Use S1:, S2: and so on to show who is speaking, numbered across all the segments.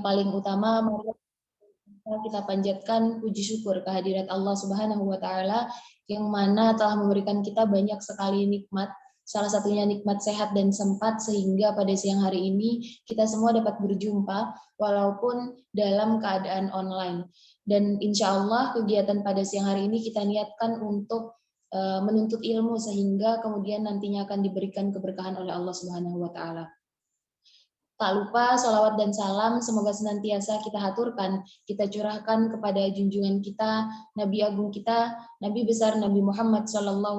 S1: paling utama, mari kita panjatkan puji syukur kehadirat Allah Subhanahu wa taala yang mana telah memberikan kita banyak sekali nikmat, salah satunya nikmat sehat dan sempat sehingga pada siang hari ini kita semua dapat berjumpa walaupun dalam keadaan online. Dan insya Allah kegiatan pada siang hari ini kita niatkan untuk menuntut ilmu sehingga kemudian nantinya akan diberikan keberkahan oleh Allah Subhanahu wa taala. Tak lupa sholawat dan salam semoga senantiasa kita haturkan, kita curahkan kepada junjungan kita, Nabi Agung kita, Nabi besar Nabi Muhammad SAW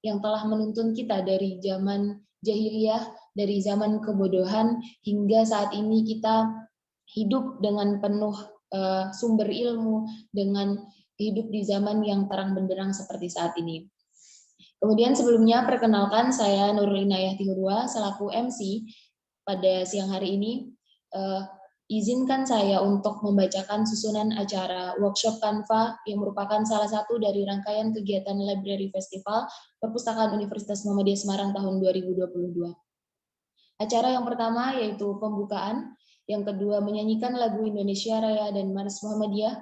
S1: yang telah menuntun kita dari zaman jahiliyah, dari zaman kebodohan hingga saat ini kita hidup dengan penuh sumber ilmu, dengan hidup di zaman yang terang benderang seperti saat ini. Kemudian sebelumnya perkenalkan saya Nurul Inayah Tihurwa selaku MC pada siang hari ini. Izinkan saya untuk membacakan susunan acara workshop Canva yang merupakan salah satu dari rangkaian kegiatan Library Festival Perpustakaan Universitas Muhammadiyah Semarang tahun 2022. Acara yang pertama yaitu pembukaan, yang kedua menyanyikan lagu Indonesia Raya dan Mars Muhammadiyah,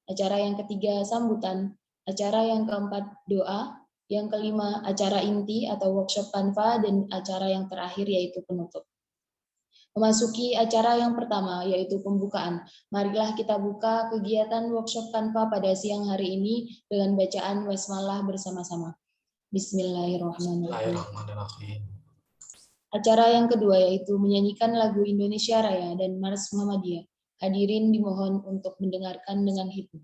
S1: acara yang ketiga sambutan, acara yang keempat doa, yang kelima acara inti atau workshop Canva, dan acara yang terakhir yaitu penutup. Memasuki acara yang pertama yaitu pembukaan. Marilah kita buka kegiatan workshop Canva pada siang hari ini dengan bacaan basmalah bersama-sama. Bismillahirrahmanirrahim. Acara yang kedua yaitu menyanyikan lagu Indonesia Raya dan Mars Muhammadiyah. Hadirin dimohon untuk mendengarkan dengan hikmat.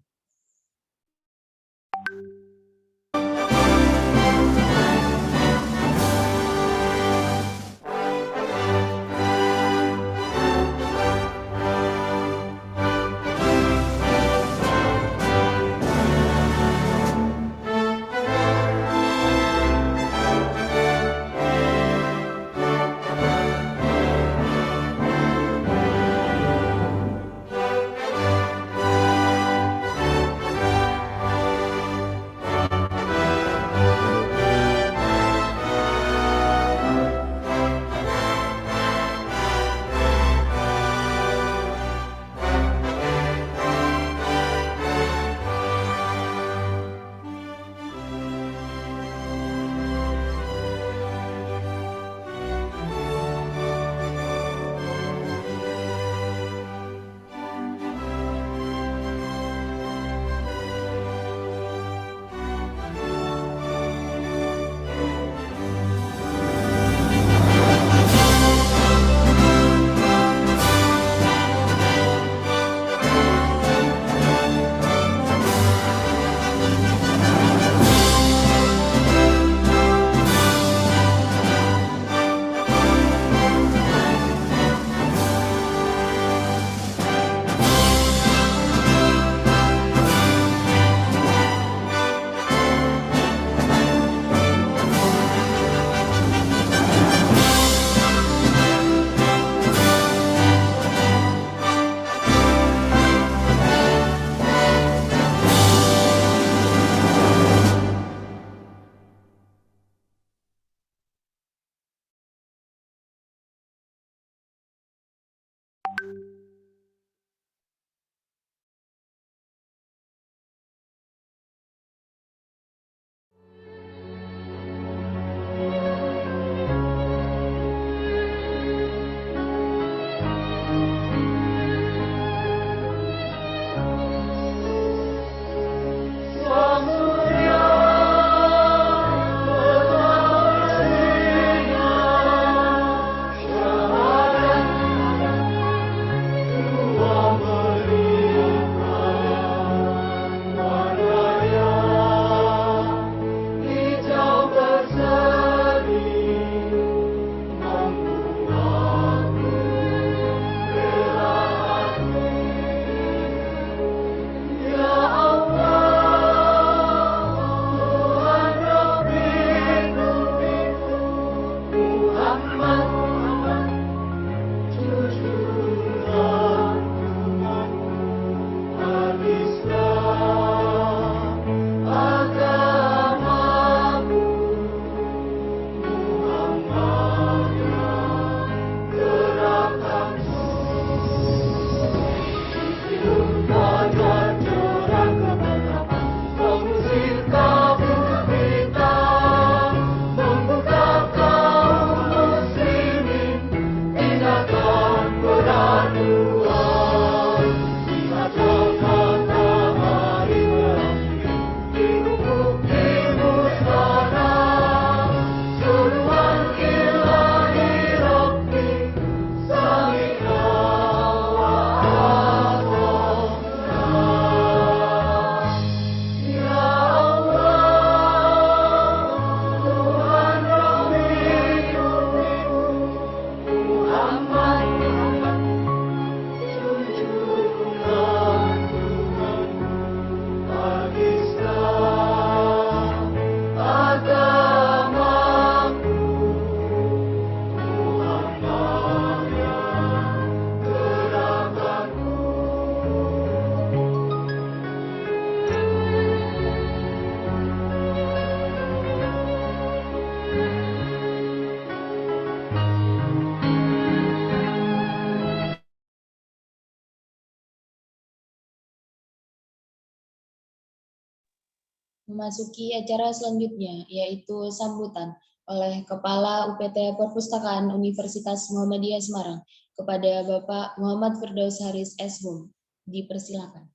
S1: memasuki acara selanjutnya, yaitu sambutan oleh Kepala UPT Perpustakaan Universitas Muhammadiyah Semarang kepada Bapak Muhammad Firdaus Haris S.Hum. Dipersilakan.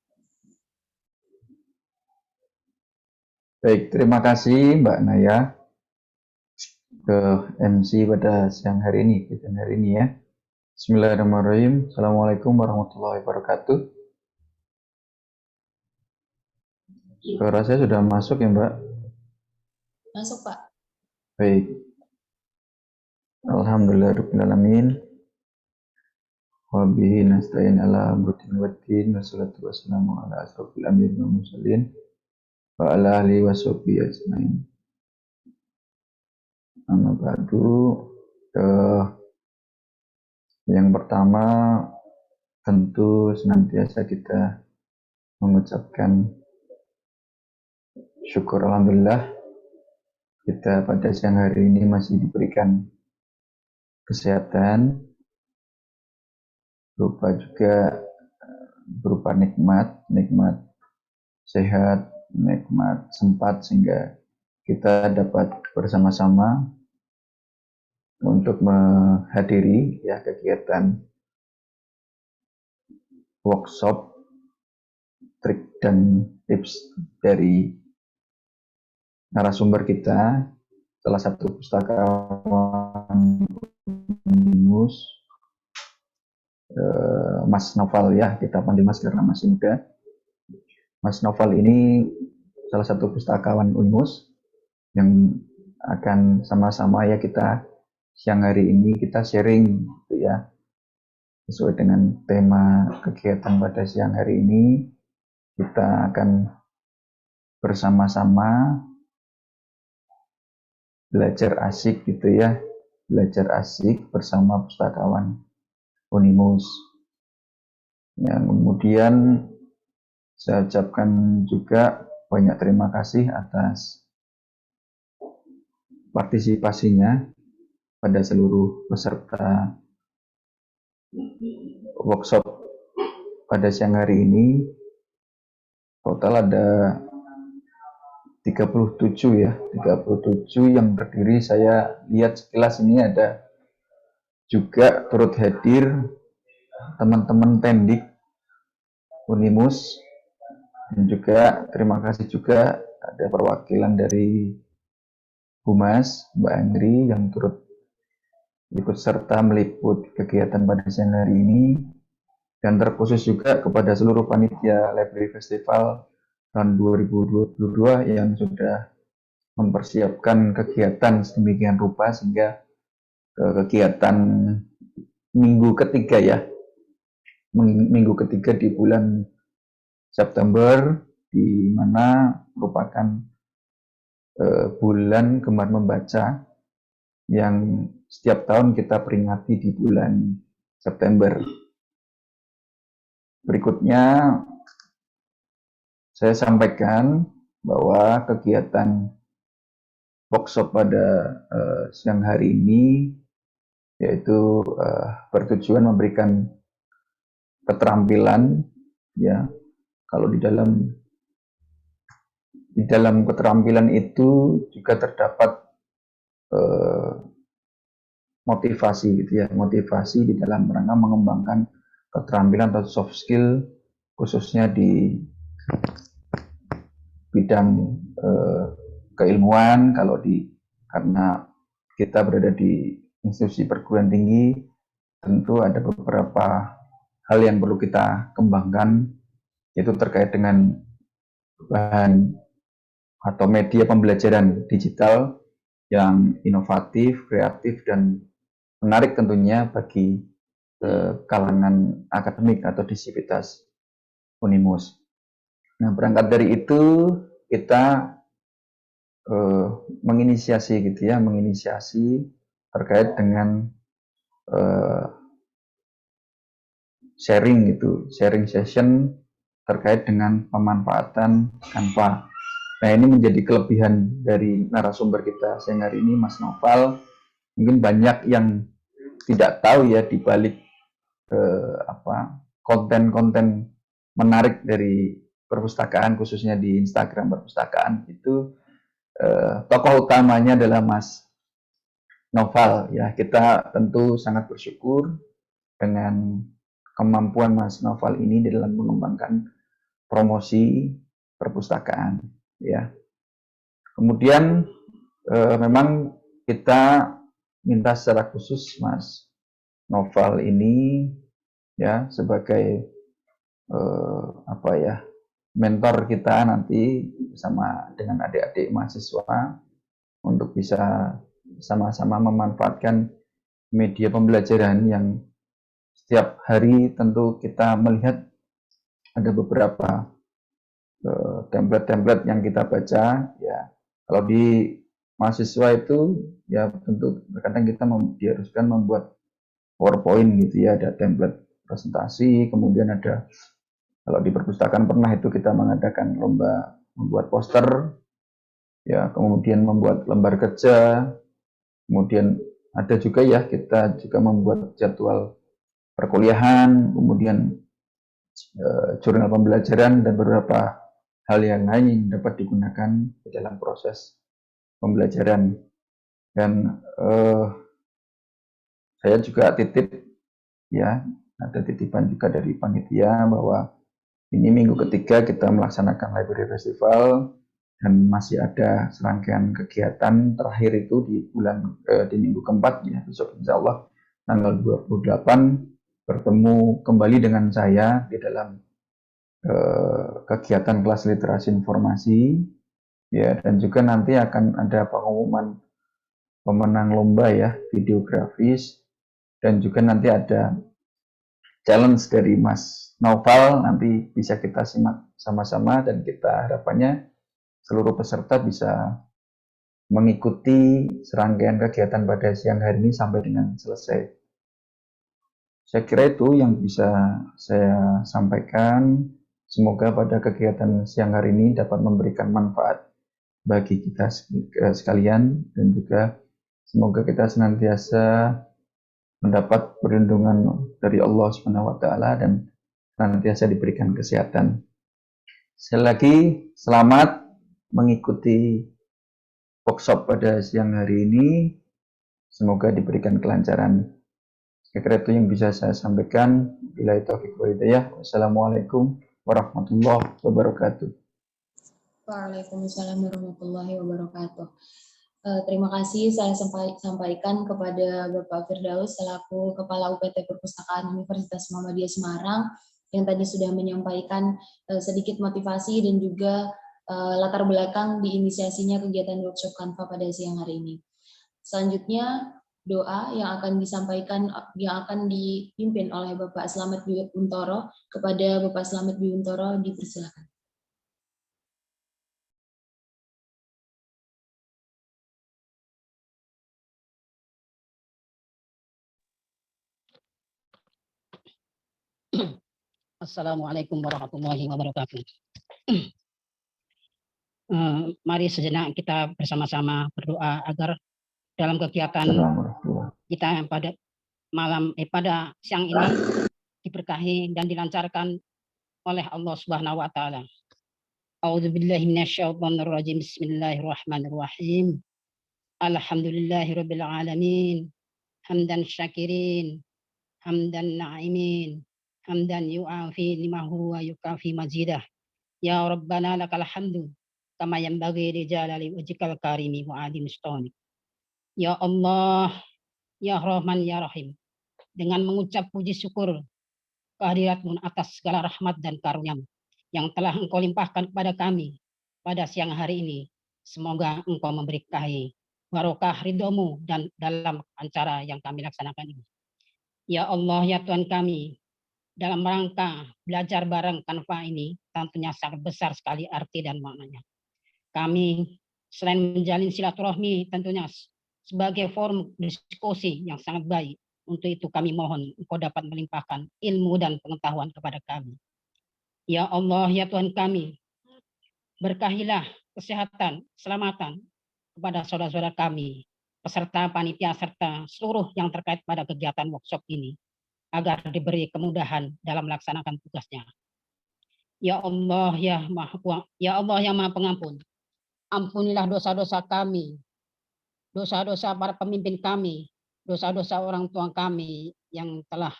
S2: Baik, terima kasih Mbak Naya ke MC pada siang hari ini, ya. Bismillahirrahmanirrahim. Assalamualaikum warahmatullahi wabarakatuh. Suara saya sudah masuk ya Mbak?
S1: Masuk Pak.
S2: Baik. Alhamdulillahirrahmanirrahim. Wabihi nasta'in ala amrutin waddin. Wassalatu wassalamu ala asrafil anbiya'i wal mursalin. Wa ala alihi wa sahbihi ajmain. Amma ba'du. Yang pertama, tentu senantiasa kita mengucapkan syukur alhamdulillah kita pada siang hari ini masih diberikan kesehatan, berupa nikmat sehat, nikmat sempat sehingga kita dapat bersama-sama untuk menghadiri kegiatan workshop trik dan tips dari narasumber kita, salah satu pustakawan Unmus, Mas Noval ya, kita panggil Mas karena masih muda. Mas Noval ini salah satu pustakawan Unmus yang akan sama-sama kita siang hari ini kita sharing sesuai dengan tema kegiatan pada siang hari ini. Kita akan bersama-sama belajar asik belajar asik bersama pustakawan Unimus. Yang kemudian saya ucapkan juga banyak terima kasih atas partisipasinya pada seluruh peserta workshop pada siang hari ini. Total ada 37 yang terdiri, saya lihat sekilas ini ada juga turut hadir teman-teman Tendik Unimus, dan juga terima kasih juga ada perwakilan dari Humas Mbak Andri yang turut ikut serta meliput kegiatan pada siang hari ini, dan terkhusus juga kepada seluruh panitia Library Festival tahun 2022 yang sudah mempersiapkan kegiatan sedemikian rupa sehingga kegiatan minggu ketiga di bulan September, di mana merupakan bulan Gemar Membaca yang setiap tahun kita peringati di bulan September. Berikutnya saya sampaikan bahwa kegiatan workshop pada siang hari ini yaitu bertujuan memberikan keterampilan kalau di dalam keterampilan itu juga terdapat motivasi motivasi di dalam rangka mengembangkan keterampilan atau soft skill khususnya di bidang keilmuan. Karena kita berada di institusi perguruan tinggi, tentu ada beberapa hal yang perlu kita kembangkan, yaitu terkait dengan bahan atau media pembelajaran digital yang inovatif, kreatif, dan menarik tentunya bagi kalangan akademik atau disiplitas Unimus. Nah, berangkat dari itu kita menginisiasi terkait dengan sharing session terkait dengan pemanfaatan Canva. Nah, ini menjadi kelebihan dari narasumber kita siang hari ini, Mas Noval. Mungkin banyak yang tidak tahu di balik konten-konten menarik dari perpustakaan, khususnya di Instagram perpustakaan itu tokoh utamanya adalah Mas Noval. Ya, kita tentu sangat bersyukur dengan kemampuan Mas Noval ini dalam mengembangkan promosi perpustakaan. Ya, kemudian memang kita minta secara khusus Mas Noval ini ya sebagai apa ya, mentor kita nanti bersama dengan adik-adik mahasiswa untuk bisa sama-sama memanfaatkan media pembelajaran yang setiap hari tentu kita melihat ada beberapa template-template yang kita baca ya. Kalau di mahasiswa itu ya tentu kadang kita diharuskan membuat PowerPoint gitu ya, ada template presentasi, kemudian ada, kalau di perpustakaan pernah itu kita mengadakan lomba membuat poster, ya, kemudian membuat lembar kerja, kemudian ada juga ya kita juga membuat jadwal perkuliahan, kemudian jurnal pembelajaran dan beberapa hal yang lain yang dapat digunakan di dalam proses pembelajaran. Dan saya juga titip ya, ada titipan juga dari panitia bahwa ini minggu ketiga kita melaksanakan Library Festival dan masih ada serangkaian kegiatan terakhir itu di minggu keempat ya, besok insya Allah tanggal 28 bertemu kembali dengan saya di dalam kegiatan kelas literasi informasi ya, dan juga nanti akan ada pengumuman pemenang lomba ya videografis, dan juga nanti ada challenge dari Mas Noval, nanti bisa kita simak sama-sama dan kita harapannya seluruh peserta bisa mengikuti serangkaian kegiatan pada siang hari ini sampai dengan selesai. Saya kira itu yang bisa saya sampaikan. Semoga pada kegiatan siang hari ini dapat memberikan manfaat bagi kita sekalian, dan juga semoga kita senantiasa mendapat perlindungan dari Allah Subhanahu wa taala dan senantiasa diberikan kesehatan. Sekali lagi selamat mengikuti workshop pada siang hari ini. Semoga diberikan kelancaran. Saya kira itu yang bisa saya sampaikan. Billahi taufiq wal hidayah. Wassalamualaikum warahmatullahi wabarakatuh.
S1: Waalaikumsalam warahmatullahi wabarakatuh. Terima kasih saya sampaikan kepada Bapak Firdaus selaku Kepala UPT Perpustakaan Universitas Muhammadiyah Semarang yang tadi sudah menyampaikan sedikit motivasi dan juga latar belakang diinisiasinya kegiatan workshop Kanva pada siang hari ini. Selanjutnya doa yang akan disampaikan, yang akan dipimpin oleh Bapak Slamet Biuntoro. Kepada Bapak Slamet Biuntoro dipersilakan.
S3: Assalamualaikum warahmatullahi wabarakatuh. Mari sejenak kita bersama-sama berdoa agar dalam kegiatan kita pada pada siang ini diberkahi dan dilancarkan oleh Allah Subhanahu wa taala. A'udzubillahi minasyaitonirrajim. Bismillahirrahmanirrahim. Alhamdulillahirabbil alamin. Hamdan syakirin, hamdan na'imin, hamdan yu'afi limahu wa yukafi mazidah. Ya Rabbana lakal hamdu kama yanbaghi li jalali wajhikal karimi wa adim istonik. Ya Allah, ya Rahman, ya Rahim, dengan mengucap puji syukur kehadiratmu atas segala rahmat dan karunia yang telah Engkau limpahkan kepada kami pada siang hari ini, semoga Engkau memberkahi barokah ridhomu dan dalam acara yang kami laksanakan ini. Ya Allah, ya Tuhan kami, dalam rangka belajar bareng Kanva ini tentunya sangat besar sekali arti dan maknanya. Kami selain menjalin silaturahmi tentunya sebagai forum diskusi yang sangat baik, untuk itu kami mohon Engkau dapat melimpahkan ilmu dan pengetahuan kepada kami. Ya Allah, ya Tuhan kami, berkahilah kesehatan, keselamatan kepada saudara-saudara kami, peserta panitia serta seluruh yang terkait pada kegiatan workshop ini, agar diberi kemudahan dalam melaksanakan tugasnya. Ya Allah ya Allah yang Maha Pengampun, ampunilah dosa-dosa kami, dosa-dosa para pemimpin kami, dosa-dosa orang tua kami yang telah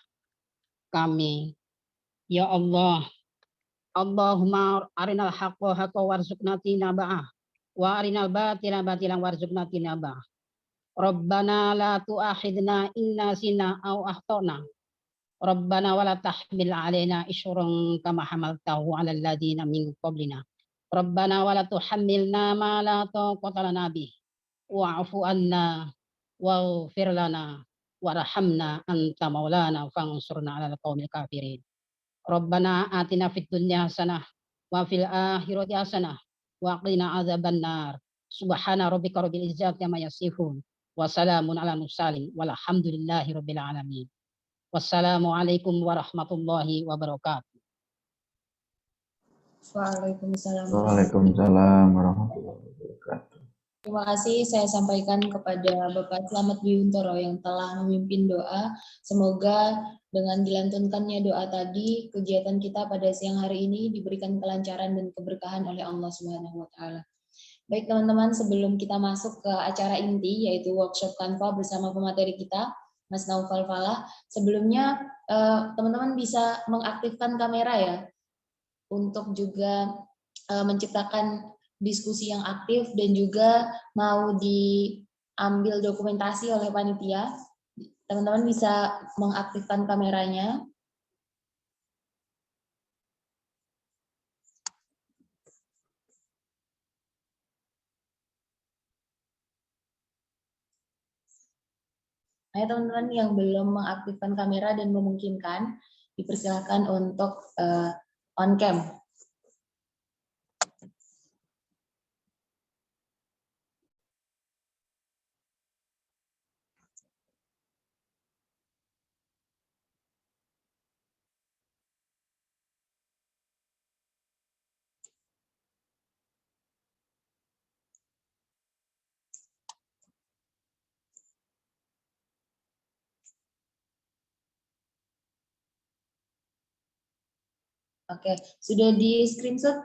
S3: kami. Ya Allah, Allahumma arinal haqqa haqqa warzuqna tinaba'ah wa arinal batila batilan warzuqna tinaba'ah. Rabbana la tu'akhidna inna sina au akhtana. Rabbana wala tahmil alaina isran kama hamaltahu 'alal ladzina min qablina. Rabbana wala tuhammilna ma la taqata lana bih. Wa'fu anna waghfir lana warhamna anta maulana fansurna 'alal qaumil kafirin. Rabbana atina fid dunya hasanah wa fil akhirati hasanah wa qina adzabannar. Subhana rabbika rabbil izzati amma yasifun wa salamun 'alal mursalin walhamdulillahi rabbil alamin. Wassalamualaikum warahmatullahi wabarakatuh.
S1: Waalaikumsalam.
S2: Waalaikumsalam warahmatullahi wabarakatuh.
S1: Terima kasih saya sampaikan kepada Bapak Slamet Biuntoro yang telah memimpin doa. Semoga dengan dilantunkannya doa tadi, kegiatan kita pada siang hari ini diberikan kelancaran dan keberkahan oleh Allah Subhanahu wa taala. Baik teman-teman, sebelum kita masuk ke acara inti yaitu workshop Canva bersama pemateri kita, Mas Naufal Falah, sebelumnya teman-teman bisa mengaktifkan kamera ya untuk juga menciptakan diskusi yang aktif dan juga mau diambil dokumentasi oleh panitia. Teman-teman bisa mengaktifkan kameranya. Ayo teman-teman yang belum mengaktifkan kamera dan memungkinkan, dipersilakan untuk on cam. Oke, sudah di screenshot?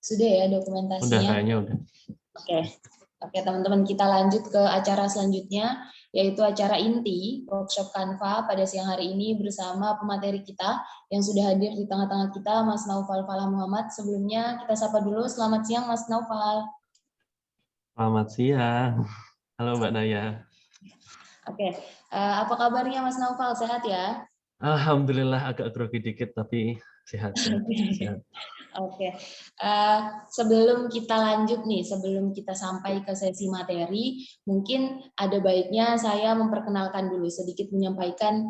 S1: Sudah ya dokumentasinya?
S4: Udah, kayaknya udah.
S1: Oke, teman-teman, kita lanjut ke acara selanjutnya, yaitu acara inti workshop Canva pada siang hari ini bersama pemateri kita yang sudah hadir di tengah-tengah kita, Mas Naufal Falah Muhammad. Sebelumnya kita sapa dulu, selamat siang Mas Naufal.
S4: Selamat siang. Halo Mbak Naya.
S1: Oke, apa kabarnya Mas Naufal? Sehat ya?
S4: Alhamdulillah agak grogi dikit tapi sehat. Sehat.
S1: Oke, sebelum kita lanjut nih, sebelum kita sampai ke sesi materi, mungkin ada baiknya saya memperkenalkan dulu, sedikit menyampaikan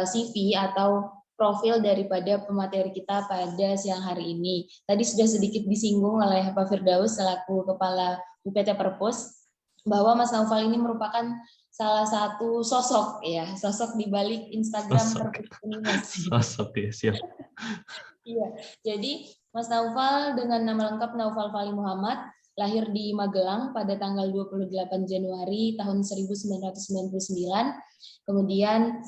S1: CV atau profil daripada pemateri kita pada siang hari ini. Tadi sudah sedikit disinggung oleh Pak Firdaus selaku Kepala UPT Perpus, bahwa Mas Naufal ini merupakan salah satu sosok di balik Instagram Perpus Unimas.
S4: Sosok ya, siap.
S1: Iya, jadi Mas Naufal dengan nama lengkap Naufal Fali Muhammad, lahir di Magelang pada tanggal 28 Januari tahun 1999. Kemudian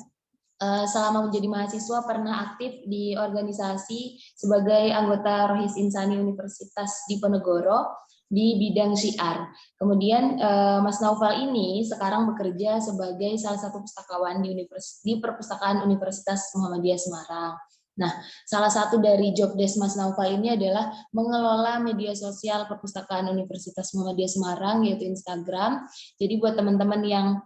S1: selama menjadi mahasiswa pernah aktif di organisasi sebagai anggota Rohis Insani Universitas Diponegoro di bidang syiar. Kemudian Mas Naufal ini sekarang bekerja sebagai salah satu pustakawan di Perpustakaan Universitas Muhammadiyah Semarang. Nah, salah satu dari job desk Mas Naufal ini adalah mengelola media sosial Perpustakaan Universitas Muhammadiyah Semarang, yaitu Instagram. Jadi buat teman-teman yang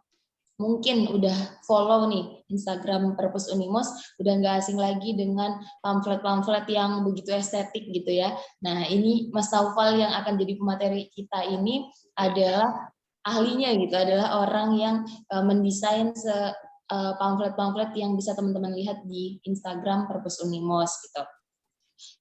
S1: mungkin udah follow nih Instagram Perpus Unimos, udah nggak asing lagi dengan pamflet-pamflet yang begitu estetik gitu ya. Nah, ini Mas Naufal yang akan jadi pemateri kita ini adalah ahlinya gitu, adalah orang yang mendesain pamflet-pamflet yang bisa teman-teman lihat di Instagram Perpus Unimos gitu.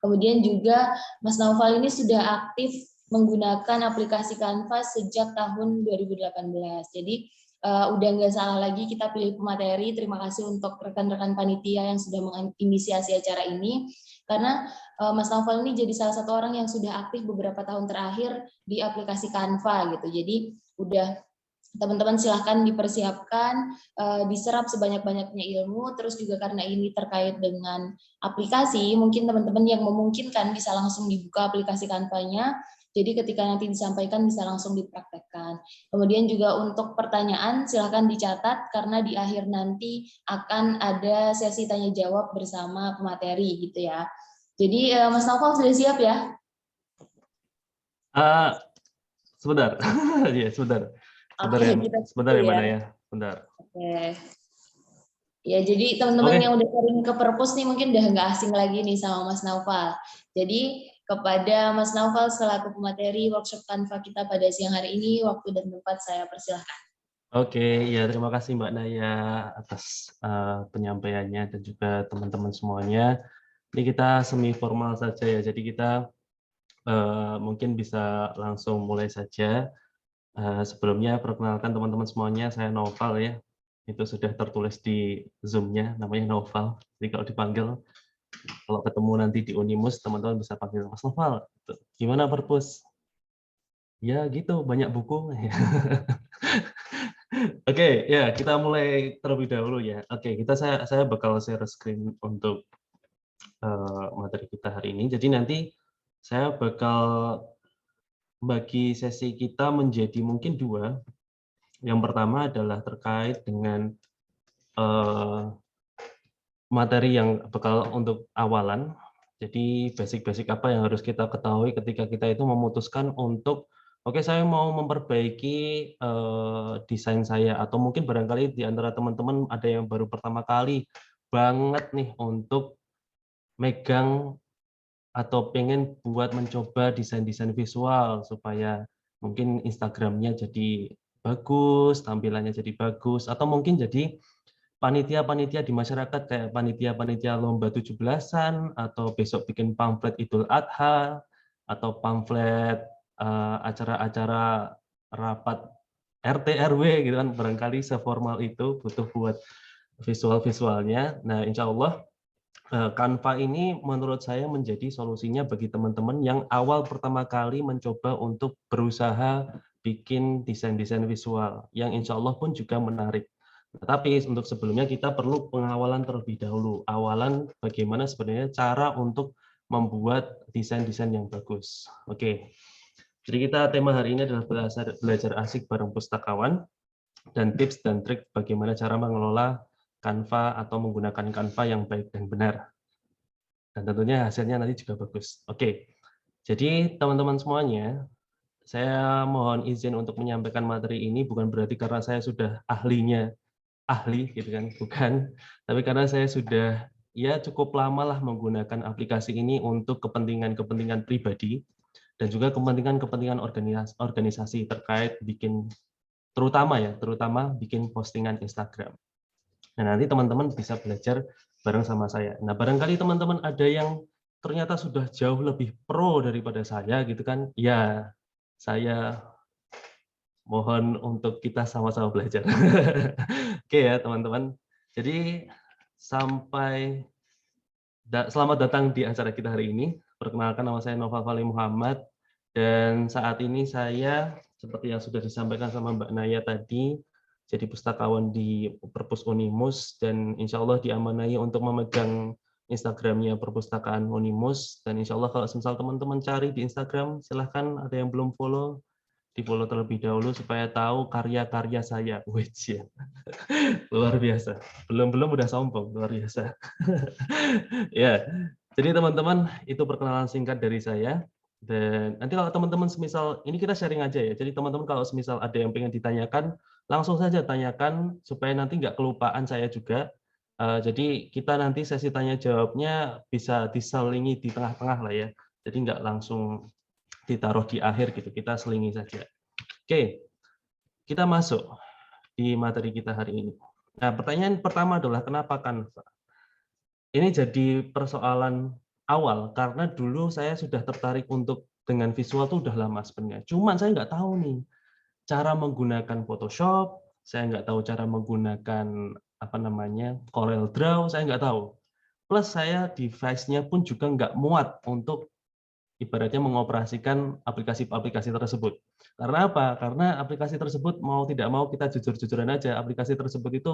S1: Kemudian juga Mas Naufal ini sudah aktif menggunakan aplikasi Canva sejak tahun 2018. Jadi udah nggak salah lagi kita pilih pemateri. Terima kasih untuk rekan-rekan panitia yang sudah menginisiasi acara ini. Karena Mas Naufal ini jadi salah satu orang yang sudah aktif beberapa tahun terakhir di aplikasi Canva gitu. Jadi udah teman-teman silahkan dipersiapkan, diserap sebanyak-banyaknya ilmu, terus juga karena ini terkait dengan aplikasi, mungkin teman-teman yang memungkinkan bisa langsung dibuka aplikasi Canva-nya, jadi ketika nanti disampaikan bisa langsung dipraktekkan. Kemudian juga untuk pertanyaan silahkan dicatat, karena di akhir nanti akan ada sesi tanya-jawab bersama pemateri gitu ya. Jadi Mas Naufal sudah siap ya?
S4: Sebentar, ya sebentar.
S1: Oke, kita
S4: Sebentar ya, Mbak Naya. Sebentar.
S1: Oke. Ya, jadi teman-teman yang udah sering ke perpus nih mungkin udah nggak asing lagi nih sama Mas Naufal. Jadi kepada Mas Naufal selaku pemateri workshop Canva kita pada siang hari ini, waktu dan tempat saya persilahkan.
S4: Oke, ya terima kasih Mbak Naya atas penyampaiannya dan juga teman-teman semuanya. Ini kita semi formal saja ya, jadi kita mungkin bisa langsung mulai saja. Sebelumnya perkenalkan teman-teman semuanya, saya Noval ya. Itu sudah tertulis di Zoom-nya, namanya Noval. Jadi kalau dipanggil, kalau ketemu nanti di Unimus, teman-teman bisa panggil Mas Noval. Gimana perpus? Ya gitu, banyak buku. Oke, ya kita mulai terlebih dahulu ya. Oke, saya bakal share screen untuk materi kita hari ini. Jadi nanti saya bakal bagi sesi kita menjadi mungkin dua. Yang pertama adalah terkait dengan materi yang bakal untuk awalan. Jadi basic-basic apa yang harus kita ketahui ketika kita itu memutuskan untuk oke, saya mau memperbaiki desain saya, atau mungkin barangkali di antara teman-teman ada yang baru pertama kali banget nih untuk megang atau pengen buat mencoba desain-desain visual supaya mungkin Instagramnya jadi bagus, tampilannya jadi bagus, atau mungkin jadi panitia-panitia di masyarakat kayak panitia-panitia lomba 17-an, atau besok bikin pamflet Idul Adha, atau pamflet acara-acara rapat RT RW gitu kan, barangkali seformal itu butuh buat visual-visualnya. Nah, insya Allah Canva ini menurut saya menjadi solusinya bagi teman-teman yang awal pertama kali mencoba untuk berusaha bikin desain-desain visual, yang insya Allah pun juga menarik. Tapi untuk sebelumnya kita perlu pengawalan terlebih dahulu. Awalan bagaimana sebenarnya cara untuk membuat desain-desain yang bagus. Oke, jadi tema hari ini adalah belajar asik bareng pustakawan, dan tips dan trik bagaimana cara mengelola Canva atau menggunakan Canva yang baik dan benar. Dan tentunya hasilnya nanti juga bagus. Oke, jadi teman-teman semuanya, saya mohon izin untuk menyampaikan materi ini bukan berarti karena saya sudah ahli gitu kan, bukan, tapi karena saya sudah ya cukup lama lah menggunakan aplikasi ini untuk kepentingan-kepentingan pribadi dan juga kepentingan-kepentingan organisasi terkait bikin terutama bikin postingan Instagram. Nah, nanti teman-teman bisa belajar bareng sama saya. Nah, barangkali teman-teman ada yang ternyata sudah jauh lebih pro daripada saya gitu kan. Ya, saya mohon untuk kita sama-sama belajar. Oke ya, teman-teman. Jadi selamat datang di acara kita hari ini. Perkenalkan, nama saya Noval Fali Muhammad, dan saat ini saya seperti yang sudah disampaikan sama Mbak Naya tadi, jadi pustakawan di Perpus Unimus, dan insya Allah diamanai untuk memegang Instagramnya Perpustakaan Unimus. Dan insya Allah kalau misal teman-teman cari di Instagram, silahkan, ada yang belum follow, di-follow terlebih dahulu supaya tahu karya-karya saya. Wih, luar biasa. Belum udah sombong, luar biasa. Ya, jadi teman-teman, itu perkenalan singkat dari saya. Dan nanti kalau teman-teman semisal, ini kita sharing aja ya, jadi teman-teman kalau semisal ada yang pengen ditanyakan, langsung saja tanyakan, supaya nanti nggak kelupaan saya juga. Jadi kita nanti sesi tanya-jawabnya bisa diselingi di tengah-tengah lah ya, jadi nggak langsung ditaruh di akhir gitu, kita selingi saja. Oke, kita masuk di materi kita hari ini. Nah, pertanyaan pertama adalah kenapa Canva? Ini jadi persoalan awal karena dulu saya sudah tertarik untuk dengan visual tuh udah lama sebenarnya. Cuman saya nggak tahu nih cara menggunakan Photoshop, saya nggak tahu cara menggunakan apa namanya Corel Draw, saya nggak tahu. Plus saya device-nya pun juga nggak muat untuk ibaratnya mengoperasikan aplikasi-aplikasi tersebut. Karena apa? Karena aplikasi tersebut mau tidak mau kita jujur-jujuran aja, aplikasi tersebut itu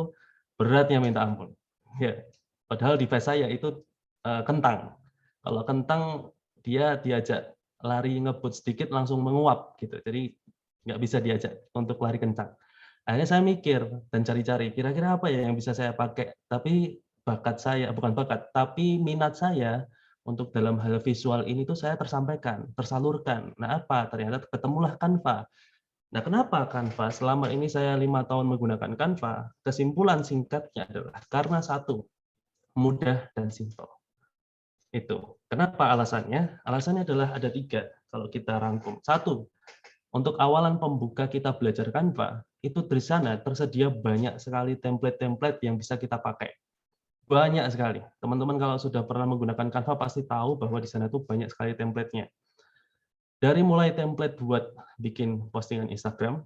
S4: beratnya minta ampun. Ya, padahal device saya itu kentang. Kalau kentang dia diajak lari ngebut sedikit langsung menguap gitu. Jadi nggak bisa diajak untuk lari kencang. Akhirnya saya mikir dan cari-cari kira-kira apa ya yang bisa saya pakai. Tapi bakat saya bukan bakat, tapi minat saya untuk dalam hal visual ini tuh saya tersampaikan, tersalurkan. Nah apa? Ternyata ketemulah Canva. Nah kenapa Canva? Selama ini saya 5 tahun menggunakan Canva, kesimpulan singkatnya adalah karena satu, mudah dan simpel. Itu. Kenapa alasannya? Alasannya adalah ada 3 kalau kita rangkum. Satu, untuk awalan pembuka kita belajar Canva, itu di sana tersedia banyak sekali template-template yang bisa kita pakai. Banyak sekali. Teman-teman kalau sudah pernah menggunakan Canva pasti tahu bahwa di sana tuh banyak sekali template-nya. Dari mulai template buat bikin postingan Instagram,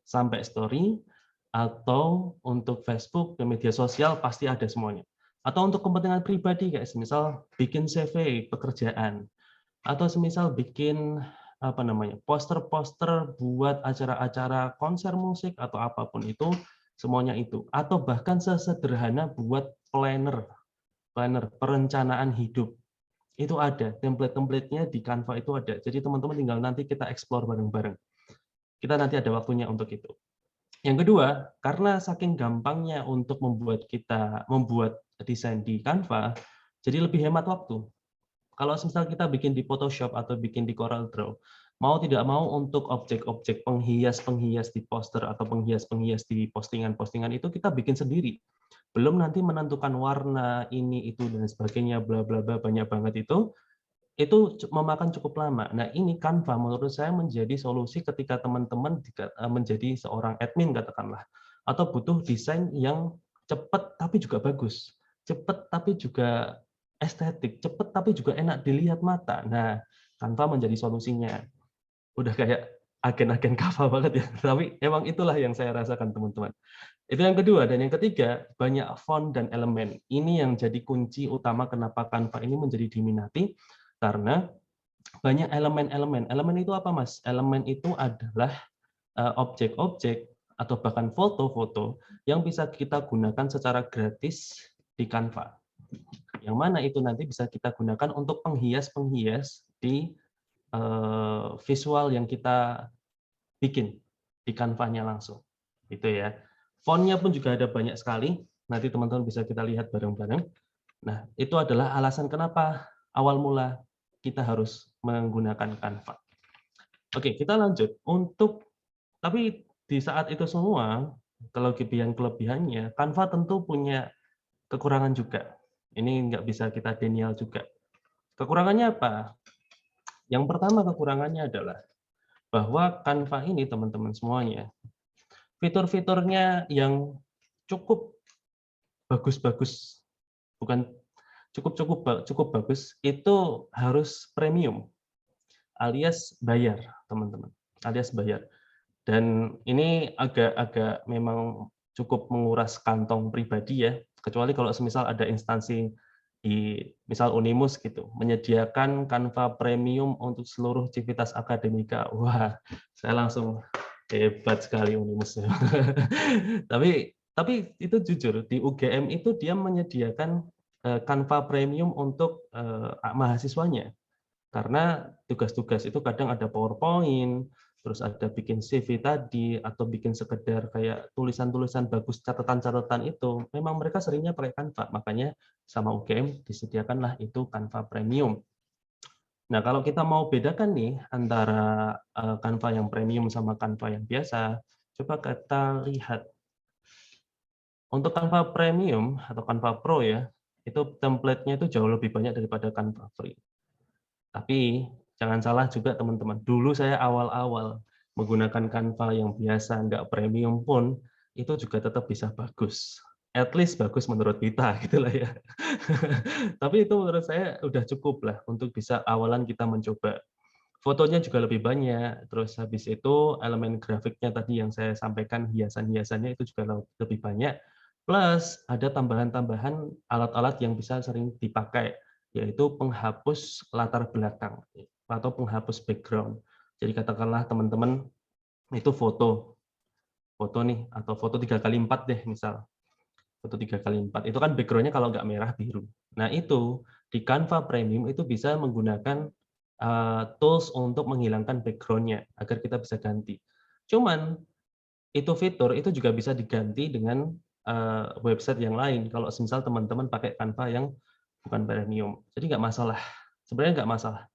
S4: sampai story, atau untuk Facebook dan media sosial pasti ada semuanya. Atau untuk kepentingan pribadi kayak semisal bikin CV pekerjaan, atau semisal bikin apa namanya poster-poster buat acara-acara konser musik atau apapun itu, semuanya itu. Atau bahkan sesederhana buat planner perencanaan hidup. Itu ada, template-templatenya di Canva itu ada. Jadi teman-teman tinggal nanti kita explore bareng-bareng. Kita nanti ada waktunya untuk itu. Yang kedua, karena saking gampangnya untuk membuat desain di Canva, jadi lebih hemat waktu. Kalau misal kita bikin di Photoshop atau bikin di Corel Draw, mau tidak mau untuk objek-objek penghias-penghias di poster atau penghias-penghias di postingan-postingan itu kita bikin sendiri. Belum nanti menentukan warna ini itu dan sebagainya bla bla bla banyak banget itu memakan cukup lama. Nah, ini Canva menurut saya menjadi solusi ketika teman-teman menjadi seorang admin katakanlah atau butuh desain yang cepat tapi juga bagus. Cepat tapi juga estetik, cepat tapi juga enak dilihat mata. Nah, Canva menjadi solusinya. Udah kayak agen-agen Canva banget ya. Tapi emang itulah yang saya rasakan teman-teman. Itu yang kedua. Dan yang ketiga, banyak font dan elemen. Ini yang jadi kunci utama kenapa Canva ini menjadi diminati, karena banyak elemen-elemen. Elemen itu apa, Mas? Elemen itu adalah objek-objek atau bahkan foto-foto yang bisa kita gunakan secara gratis di Canva. Yang mana itu nanti bisa kita gunakan untuk penghias-penghias di visual yang kita bikin di Canva-nya langsung. Itu ya. Font-nya pun juga ada banyak sekali. Nanti teman-teman bisa kita lihat bareng-bareng. Nah, itu adalah alasan kenapa awal mula kita harus menggunakan Canva. Oke, kita lanjut. Tapi di saat itu semua, kelebihan-kelebihannya, Canva tentu punya kekurangan juga. Ini nggak bisa kita denial juga. Kekurangannya apa? Yang pertama kekurangannya adalah bahwa Canva ini, teman-teman semuanya, fitur-fiturnya yang cukup bagus-bagus, bukan cukup bagus, itu harus premium, alias bayar, teman-teman, alias bayar. Dan ini agak memang cukup menguras kantong pribadi ya, kecuali kalau semisal ada instansi di misal Unimus gitu, menyediakan Canva Premium untuk seluruh civitas akademika. Wah, saya langsung hebat sekali Unimus. Tapi itu jujur, di UGM itu dia menyediakan Canva Premium untuk mahasiswanya. Karena tugas-tugas itu kadang ada PowerPoint, terus ada bikin CV tadi, atau bikin sekedar kayak tulisan-tulisan bagus, catatan-catatan itu, memang mereka seringnya pakai Canva. Makanya sama UGM disediakanlah itu Canva Premium. Nah, kalau kita mau bedakan nih antara Canva yang Premium sama Canva yang biasa, coba kita lihat. Untuk Canva Premium atau Canva Pro ya, itu template-nya itu jauh lebih banyak daripada Canva Free. Tapi jangan salah juga teman-teman, dulu saya awal-awal menggunakan Canva yang biasa, nggak premium pun, itu juga tetap bisa bagus. At least bagus menurut kita, gitulah ya. Tapi itu menurut saya udah cukup lah untuk bisa awalan kita mencoba. fotonya juga lebih banyak, terus habis itu elemen grafiknya tadi yang saya sampaikan, hiasan-hiasannya itu juga lebih banyak, plus ada tambahan-tambahan alat-alat yang bisa sering dipakai, yaitu penghapus latar belakang atau penghapus background. Jadi katakanlah teman-teman itu foto nih, atau foto 3x4 deh misal. Foto 3x4, itu kan background-nya kalau nggak merah biru. Nah itu, di Canva Premium itu bisa menggunakan tools untuk menghilangkan background-nya, agar kita bisa ganti. Cuman, itu fitur itu juga bisa diganti dengan website yang lain, kalau misal teman-teman pakai Canva yang bukan premium. Jadi nggak masalah, sebenarnya nggak masalah.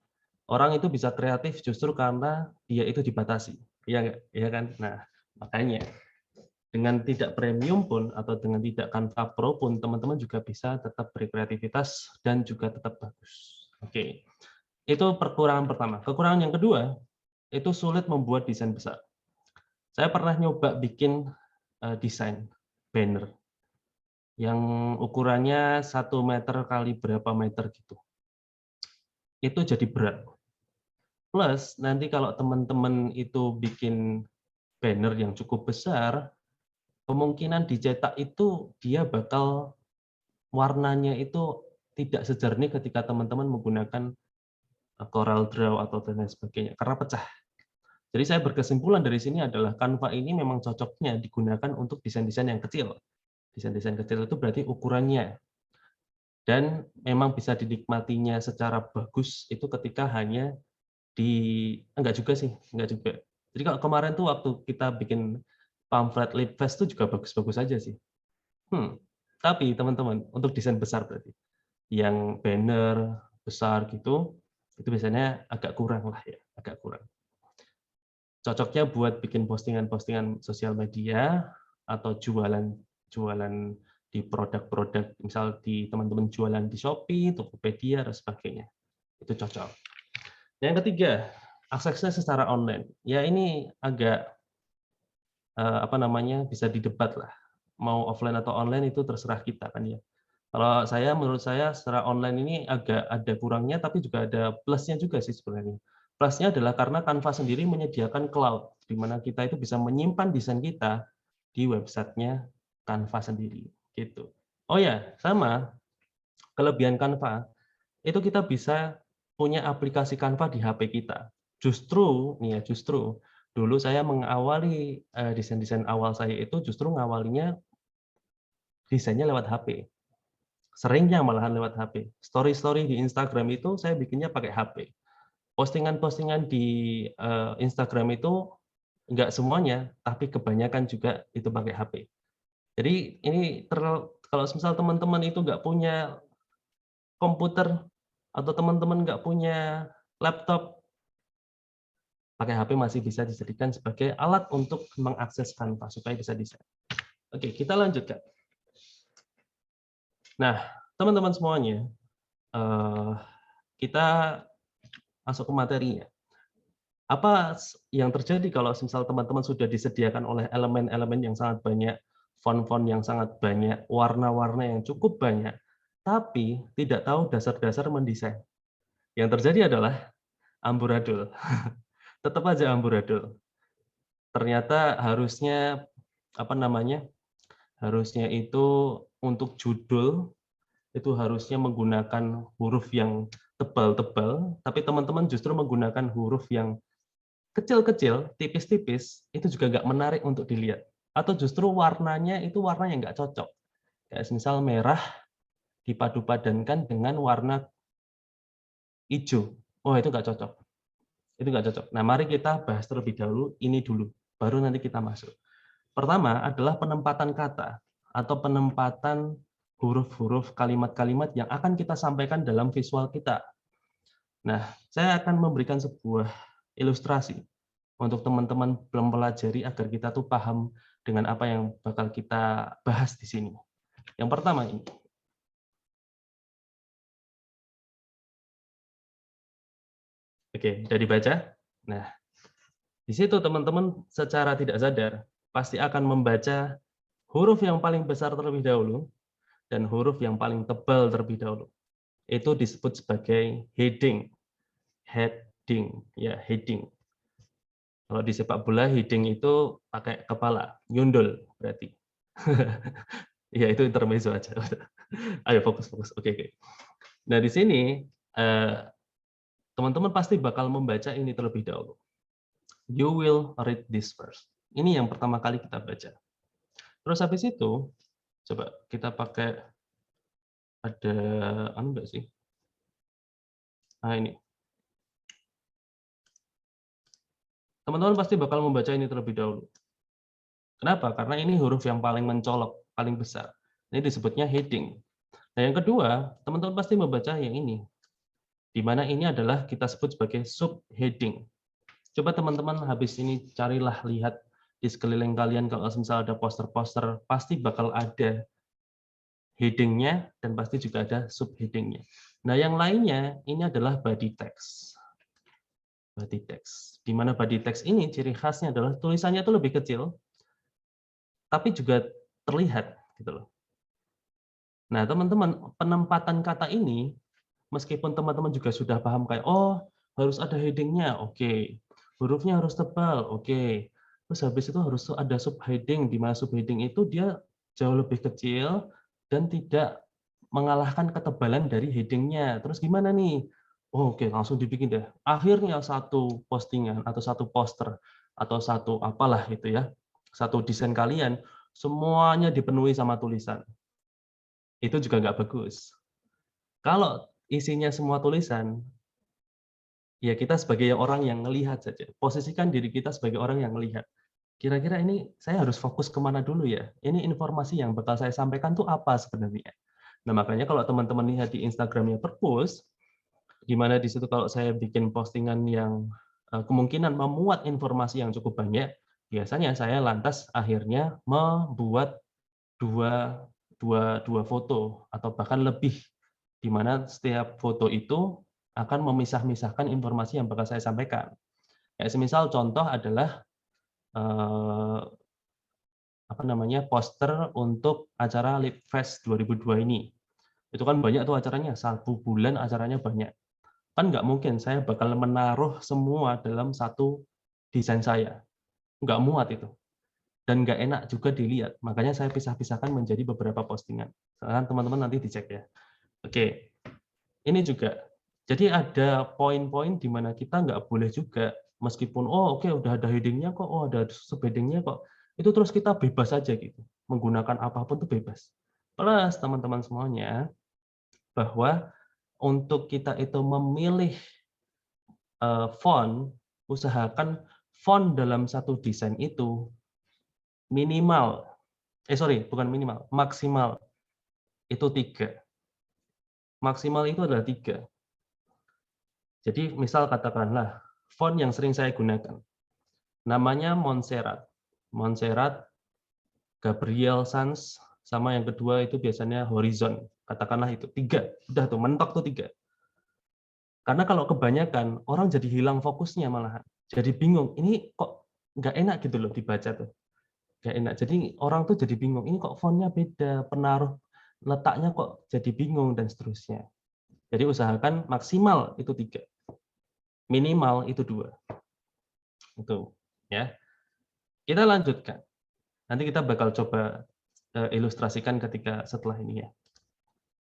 S4: Orang itu bisa kreatif justru karena dia itu dibatasi, iya nggak? Iya kan? Nah, makanya dengan tidak premium pun atau dengan tidak Canva Pro pun teman-teman juga bisa tetap berkreativitas dan juga tetap bagus. Oke, itu kekurangan pertama. Kekurangan yang kedua, itu sulit membuat desain besar. Saya pernah nyoba bikin desain banner yang ukurannya 1 meter kali berapa meter gitu. Itu jadi berat. Plus, nanti kalau teman-teman itu bikin banner yang cukup besar, kemungkinan dicetak itu dia bakal warnanya itu tidak sejernih ketika teman-teman menggunakan Corel Draw atau dan lain sebagainya, karena pecah. Jadi saya berkesimpulan dari sini adalah Canva ini memang cocoknya digunakan untuk desain-desain yang kecil. Desain-desain kecil itu berarti ukurannya. Dan memang bisa dinikmatinya secara bagus itu ketika hanya enggak juga sih, enggak juga. Jadi kalau kemarin tuh waktu kita bikin pamflet Litfest itu juga bagus-bagus aja sih. Tapi teman-teman, untuk desain besar berarti, yang banner besar gitu, itu biasanya agak kurang lah ya, agak kurang. Cocoknya buat bikin postingan-postingan sosial media atau jualan di produk-produk, misal di teman-teman jualan di Shopee, Tokopedia, dan sebagainya. Itu cocok. Yang ketiga, aksesnya secara online. Ya ini agak bisa didebat lah. Mau offline atau online itu terserah kita kan ya. Kalau menurut saya secara online ini agak ada kurangnya, tapi juga ada plusnya juga sih sebenarnya. Plusnya adalah karena Canva sendiri menyediakan cloud, di mana kita itu bisa menyimpan desain kita di websitenya Canva sendiri. Gitu. Oh ya, sama kelebihan Canva, itu kita bisa punya aplikasi Canva di HP kita. Justru, dulu saya mengawali desain-desain awal saya itu justru ngawalinya desainnya lewat HP. Seringnya malahan lewat HP. Story-story di Instagram itu saya bikinnya pakai HP. Postingan-postingan di Instagram itu enggak semuanya, tapi kebanyakan juga itu pakai HP. Jadi ini kalau misal teman-teman itu nggak punya komputer atau teman-teman nggak punya laptop, pakai HP masih bisa dijadikan sebagai alat untuk mengakses Canva supaya bisa desain. Oke, kita lanjutkan. Nah, teman-teman semuanya, kita masuk ke materinya. Apa yang terjadi kalau misal teman-teman sudah disediakan oleh elemen-elemen yang sangat banyak, font-font yang sangat banyak, warna-warna yang cukup banyak, tapi tidak tahu dasar-dasar mendesain? Yang terjadi adalah amburadul. Tetap aja amburadul. Ternyata harusnya harusnya itu untuk judul itu harusnya menggunakan huruf yang tebal-tebal, tapi teman-teman justru menggunakan huruf yang kecil-kecil, tipis-tipis, itu juga nggak menarik untuk dilihat. Atau justru warnanya itu warna yang nggak cocok. Kayak misal merah dipadu-padankan dengan warna hijau. Oh, itu nggak cocok. Itu nggak cocok. Nah, mari kita bahas terlebih dahulu, ini dulu. Baru nanti kita masuk. Pertama adalah penempatan kata atau penempatan huruf-huruf kalimat-kalimat yang akan kita sampaikan dalam visual kita. Nah, saya akan memberikan sebuah ilustrasi untuk teman-teman belum pelajari agar kita tuh paham dengan apa yang bakal kita bahas di sini. Yang pertama ini. Oke, sudah dibaca? Nah, di situ teman-teman secara tidak sadar pasti akan membaca huruf yang paling besar terlebih dahulu dan huruf yang paling tebal terlebih dahulu. Itu disebut sebagai heading. heading, ya heading. Kalau di sepak bola heading itu pakai kepala, nyundul berarti. Ya itu intermezzo aja. Ayo fokus. Oke. Nah di sini teman-teman pasti bakal membaca ini terlebih dahulu. You will read this first. Ini yang pertama kali kita baca. Terus habis itu coba kita pakai ada enggak sih? Nah ini. Teman-teman pasti bakal membaca ini terlebih dahulu. Kenapa? Karena ini huruf yang paling mencolok, paling besar. Ini disebutnya heading. Nah, yang kedua, teman-teman pasti membaca yang ini. Di mana ini adalah kita sebut sebagai subheading. Coba teman-teman habis ini carilah, lihat di sekeliling kalian kalau misal ada poster-poster, pasti bakal ada heading-nya dan pasti juga ada subheading-nya. Nah, yang lainnya ini adalah body text. Body text. Di mana body text ini ciri khasnya adalah tulisannya itu lebih kecil, tapi juga terlihat gitu loh. Nah, teman-teman, penempatan kata ini meskipun teman-teman juga sudah paham kayak oh, harus ada heading-nya, oke. Hurufnya harus tebal, oke. Terus habis itu harus ada subheading, di mana subheading itu dia jauh lebih kecil dan tidak mengalahkan ketebalan dari heading-nya. Terus gimana nih? Oh, oke, langsung dibikin deh. Akhirnya satu postingan atau satu poster atau satu apalah gitu ya, satu desain kalian semuanya dipenuhi sama tulisan. Itu juga nggak bagus. Kalau isinya semua tulisan, ya kita sebagai orang yang melihat saja. Posisikan diri kita sebagai orang yang melihat. Kira-kira ini saya harus fokus kemana dulu ya? Ini informasi yang bakal saya sampaikan tuh apa sebenarnya? Nah, makanya kalau teman-teman lihat di Instagramnya Purpose, di mana di situ kalau saya bikin postingan yang kemungkinan memuat informasi yang cukup banyak, biasanya saya lantas akhirnya membuat dua foto atau bahkan lebih, di mana setiap foto itu akan memisah-misahkan informasi yang bakal saya sampaikan. Kayak semisal contoh adalah poster untuk acara Lipfest 2002 ini. Itu kan banyak tuh acaranya, 1 bulan acaranya banyak. Kan nggak mungkin saya bakal menaruh semua dalam satu desain saya. Nggak muat itu. Dan nggak enak juga dilihat. Makanya saya pisah-pisahkan menjadi beberapa postingan. Silahkan teman-teman nanti dicek ya. Oke, ini juga. Jadi ada poin-poin di mana kita nggak boleh juga, meskipun oke, udah ada heading-nya kok, ada subheading-nya kok, itu terus kita bebas aja gitu. Menggunakan apapun tuh bebas. Plus teman-teman semuanya, bahwa untuk kita itu memilih font, usahakan font dalam satu desain itu maksimal itu 3. Maksimal itu adalah 3. Jadi misal katakanlah font yang sering saya gunakan, namanya Montserrat, Gabriel Sans, sama yang kedua itu biasanya Horizon. Katakanlah itu 3, udah tuh mentok tuh 3. Karena kalau kebanyakan orang jadi hilang fokusnya malahan, jadi bingung. Ini kok nggak enak gitu loh dibaca tuh, nggak enak. Jadi orang tuh jadi bingung. Ini kok fontnya beda, penaruh letaknya kok jadi bingung dan seterusnya. Jadi usahakan maksimal itu 3, minimal itu 2. Itu ya. Kita lanjutkan. Nanti kita bakal coba ilustrasikan ketika setelah ini ya.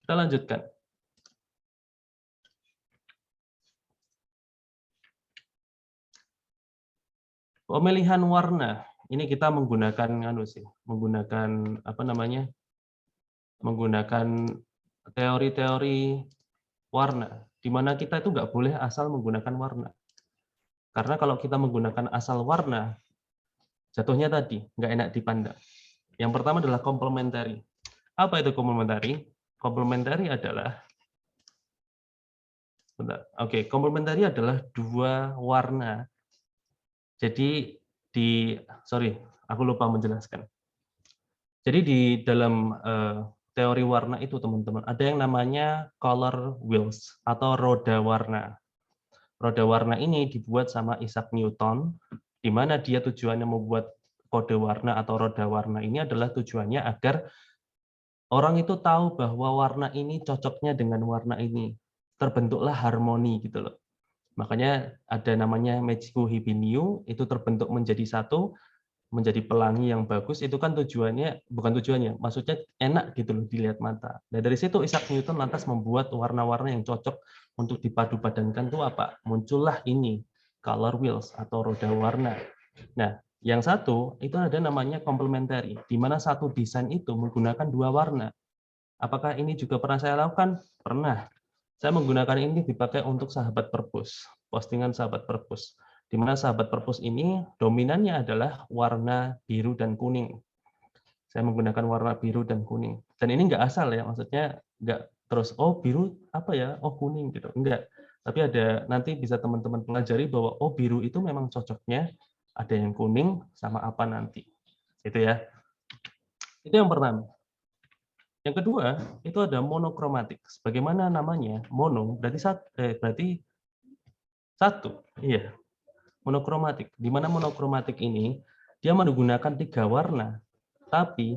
S4: Kita lanjutkan. Pemilihan warna. Ini kita menggunakan menggunakan teori-teori warna, di mana kita itu nggak boleh asal menggunakan warna. Karena kalau kita menggunakan asal warna, jatuhnya tadi nggak enak dipandang. Yang pertama adalah complementary. Apa itu complementary? Complementary adalah complementary adalah 2 warna. Jadi aku lupa menjelaskan. Jadi di dalam teori warna itu teman-teman ada yang namanya color wheels atau roda warna. Roda warna ini dibuat sama Isaac Newton, di mana dia tujuannya membuat kode warna atau roda warna ini adalah tujuannya agar orang itu tahu bahwa warna ini cocoknya dengan warna ini. Terbentuklah harmoni gitu loh. Makanya ada namanya Mechiku Hibiniu, itu terbentuk menjadi satu, menjadi pelangi yang bagus. Itu kan tujuannya, bukan tujuannya, maksudnya enak gitu loh dilihat mata. Nah dari situ Isaac Newton lantas membuat warna-warna yang cocok untuk dipadu-padankan tuh apa? Muncullah ini color wheels atau roda warna. Nah yang satu itu ada namanya complementary, di mana satu desain itu menggunakan dua warna. Apakah ini juga pernah saya lakukan? Pernah. Saya menggunakan ini dipakai untuk sahabat perpus, postingan sahabat perpus. Di mana sahabat perpus ini dominannya adalah warna biru dan kuning. Saya menggunakan warna biru dan kuning. Dan ini nggak asal ya, maksudnya nggak terus, oh biru apa ya, oh kuning gitu. Enggak. Tapi ada, nanti bisa teman-teman pelajari bahwa oh biru itu memang cocoknya ada yang kuning sama apa nanti. Itu ya. Itu yang pertama. Yang kedua, itu ada monokromatik. Sebagaimana namanya, mono berarti satu. Iya, monokromatik. Di mana monokromatik ini dia menggunakan 3 warna, tapi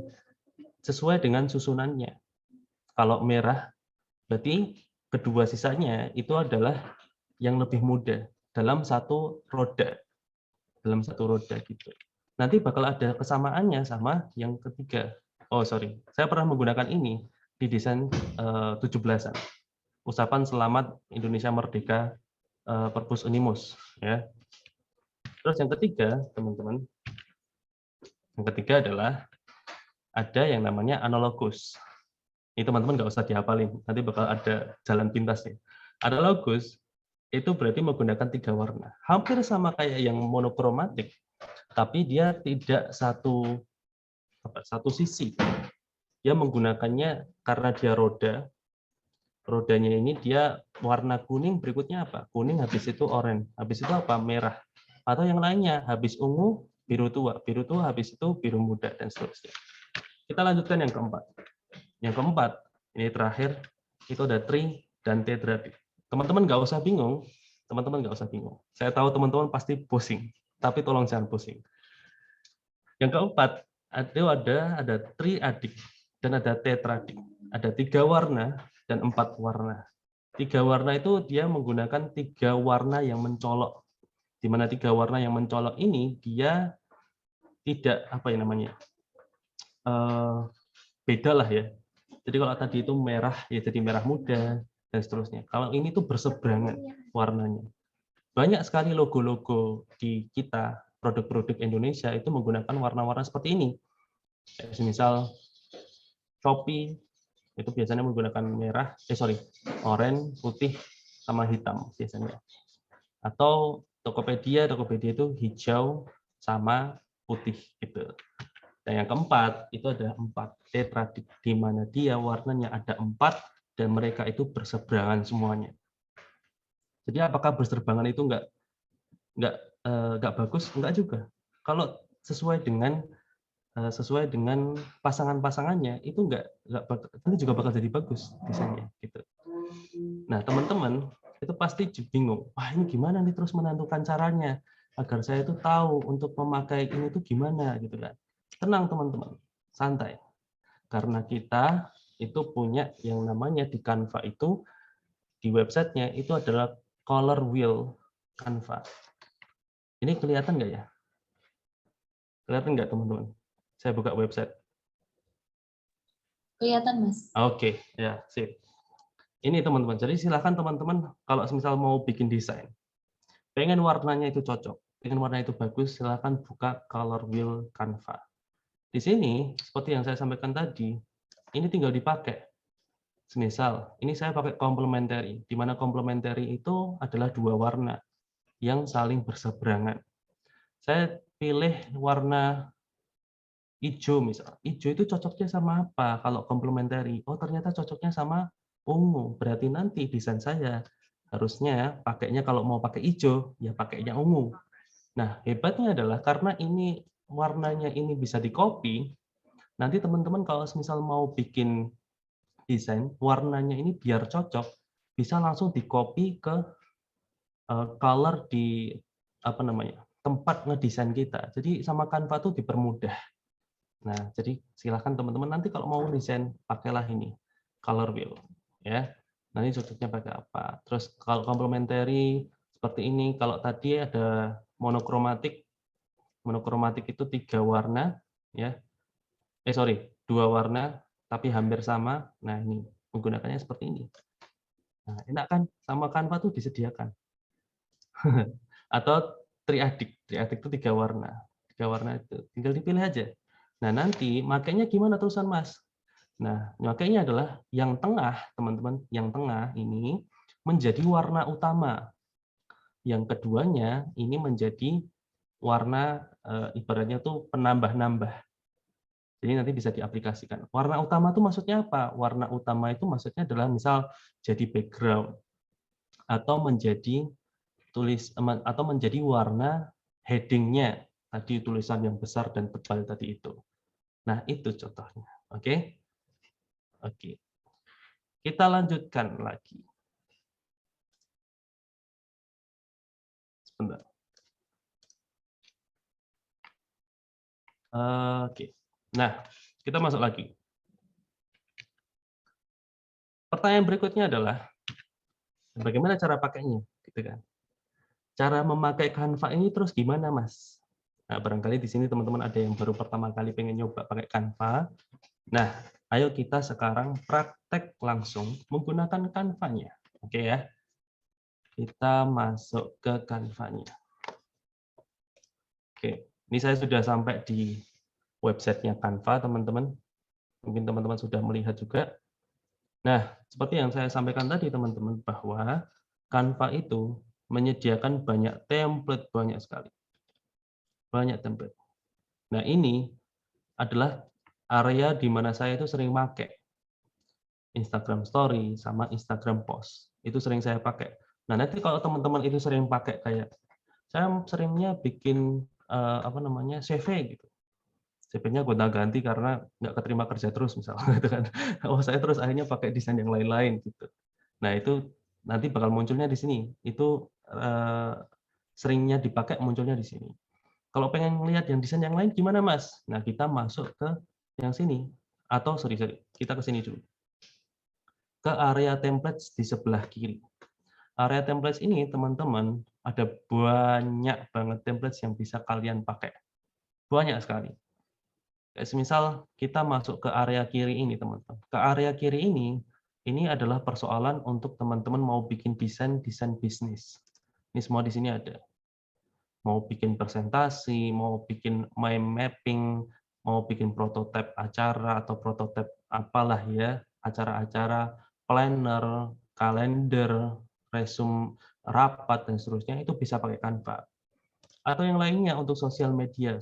S4: sesuai dengan susunannya. Kalau merah, berarti kedua sisanya itu adalah yang lebih muda dalam satu roda. Dalam satu roda gitu. Nanti bakal ada kesamaannya sama yang ketiga. Oh sorry, saya pernah menggunakan ini di desain 17-an. Ucapan selamat Indonesia Merdeka Perpus Unimus. Ya. Terus yang ketiga, teman-teman, yang ketiga adalah ada yang namanya analogus. Ini teman-teman nggak usah dihafalin, nanti bakal ada jalan pintasnya. Analogus itu berarti menggunakan 3 warna. Hampir sama kayak yang monokromatik, tapi dia tidak satu sisi. Dia menggunakannya karena dia roda. Rodanya ini dia warna kuning, berikutnya apa? Kuning, habis itu oranye. Habis itu apa? Merah. Atau yang lainnya, habis ungu, biru tua, habis itu biru muda, dan seterusnya. Kita lanjutkan yang keempat. Yang keempat, ini terakhir, itu ada tri dan tetradi. Teman-teman nggak usah bingung. Teman-teman nggak usah bingung. Saya tahu teman-teman pasti pusing, tapi tolong jangan pusing. Yang keempat, ada triadik dan ada tetradik. Ada 3 warna dan 4 warna. 3 warna itu dia menggunakan 3 warna yang mencolok. Di mana 3 warna yang mencolok ini dia tidak beda lah ya. Jadi kalau tadi itu merah ya jadi merah muda dan seterusnya. Kalau ini tuh berseberangan warnanya. Banyak sekali logo-logo di kita, produk-produk Indonesia itu menggunakan warna-warna seperti ini. Misal Shopee itu biasanya menggunakan oranye, putih, sama hitam biasanya. Atau Tokopedia itu hijau sama putih gitu. Dan yang keempat itu ada 4 tetradik, di mana dia warnanya ada 4 dan mereka itu berseberangan semuanya. Jadi apakah berseberangan itu nggak bagus? Enggak juga. Kalau sesuai dengan pasangan-pasangannya itu nanti juga bakal jadi bagus desainnya gitu. Nah teman-teman itu pasti bingung, wah ini gimana nih terus menentukan caranya agar saya itu tahu untuk memakai ini tuh gimana gitu kan. Tenang teman-teman, santai, karena kita itu punya yang namanya di Canva itu, di websitenya itu adalah color wheel Canva. Ini kelihatan nggak ya? Kelihatan nggak teman-teman? Saya buka website.
S1: Kelihatan, Mas.
S4: Oke, ya, sip. Ini teman-teman, jadi silahkan teman-teman kalau misal mau bikin desain, pengen warnanya itu cocok, pengen warna itu bagus, silahkan buka color wheel Canva. Di sini, seperti yang saya sampaikan tadi, ini tinggal dipakai. Semisal, ini saya pakai complementary, di mana complementary itu adalah 2 warna yang saling berseberangan. Saya pilih warna hijau misal. Hijau itu cocoknya sama apa kalau complementary? Oh, ternyata cocoknya sama ungu. Berarti nanti desain saya harusnya pakainya kalau mau pakai hijau, ya pakainya ungu. Nah, hebatnya adalah karena ini warnanya ini bisa di-copy, nanti teman-teman kalau misal mau bikin desain, warnanya ini biar cocok, bisa langsung di-copy ke color di tempat ngedesain kita. Jadi sama Canva tuh dipermudah. Nah, jadi silakan teman-teman nanti kalau mau desain pakailah ini color wheel ya. Nanti cocoknya pakai apa. Terus kalau complementary seperti ini. Kalau tadi ada monokromatik itu 3 warna, ya. Sorry, 2 warna tapi hampir sama. Nah, ini menggunakannya seperti ini. Nah, enak kan? Sama Canva tuh disediakan. Atau triadik itu 3 warna. 3 warna itu tinggal dipilih aja. Nah, nanti makanya gimana terusan, Mas? Nah, makanya adalah yang tengah, teman-teman, yang tengah ini menjadi warna utama. Yang keduanya ini menjadi warna ibaratnya tuh penambah-nambah. Jadi nanti bisa diaplikasikan. Warna utama itu maksudnya apa? Warna utama itu maksudnya adalah misal jadi background atau menjadi warna heading-nya, tadi tulisan yang besar dan tebal tadi itu. Nah, itu contohnya. Oke? Oke. Kita lanjutkan lagi. Sebentar. Oke. Nah, kita masuk lagi. Pertanyaan berikutnya adalah bagaimana cara pakainya, gitu kan? Cara memakai Canva ini terus gimana, Mas? Nah, barangkali di sini teman-teman ada yang baru pertama kali pengen nyoba pakai Canva. Nah, ayo kita sekarang praktek langsung menggunakan Canva-nya. Oke ya. Kita masuk ke Canva-nya. Oke, ini saya sudah sampai di websitenya Canva, teman-teman. Mungkin teman-teman sudah melihat juga. Nah, seperti yang saya sampaikan tadi, teman-teman, bahwa Canva itu menyediakan banyak template, banyak sekali. Banyak template. Nah, ini adalah area di mana saya itu sering pakai. Instagram Story sama Instagram Post. Itu sering saya pakai. Nah, nanti kalau teman-teman itu sering pakai kayak saya seringnya bikin CV gitu. CV-nya gonta-ganti karena nggak keterima kerja terus misalnya gitu kan. Oh, saya terus akhirnya pakai desain yang lain-lain gitu. Nah, itu nanti bakal munculnya di sini. Itu seringnya dipakai munculnya di sini. Kalau pengen lihat yang desain yang lain gimana, Mas? Nah, kita masuk ke yang sini. Atau sorry, kita ke sini dulu. Ke area templates di sebelah kiri. Area templates ini, teman-teman, ada banyak banget templates yang bisa kalian pakai. Banyak sekali. Misal kita masuk ke area kiri ini, teman-teman. Ke area kiri ini adalah persoalan untuk teman-teman mau bikin desain bisnis. Ini semua di sini ada. Mau bikin presentasi, mau bikin mind mapping, mau bikin prototipe acara atau prototipe apalah ya, acara-acara, planner, kalender, resume rapat dan seterusnya itu bisa pakai Canva. Atau yang lainnya untuk sosial media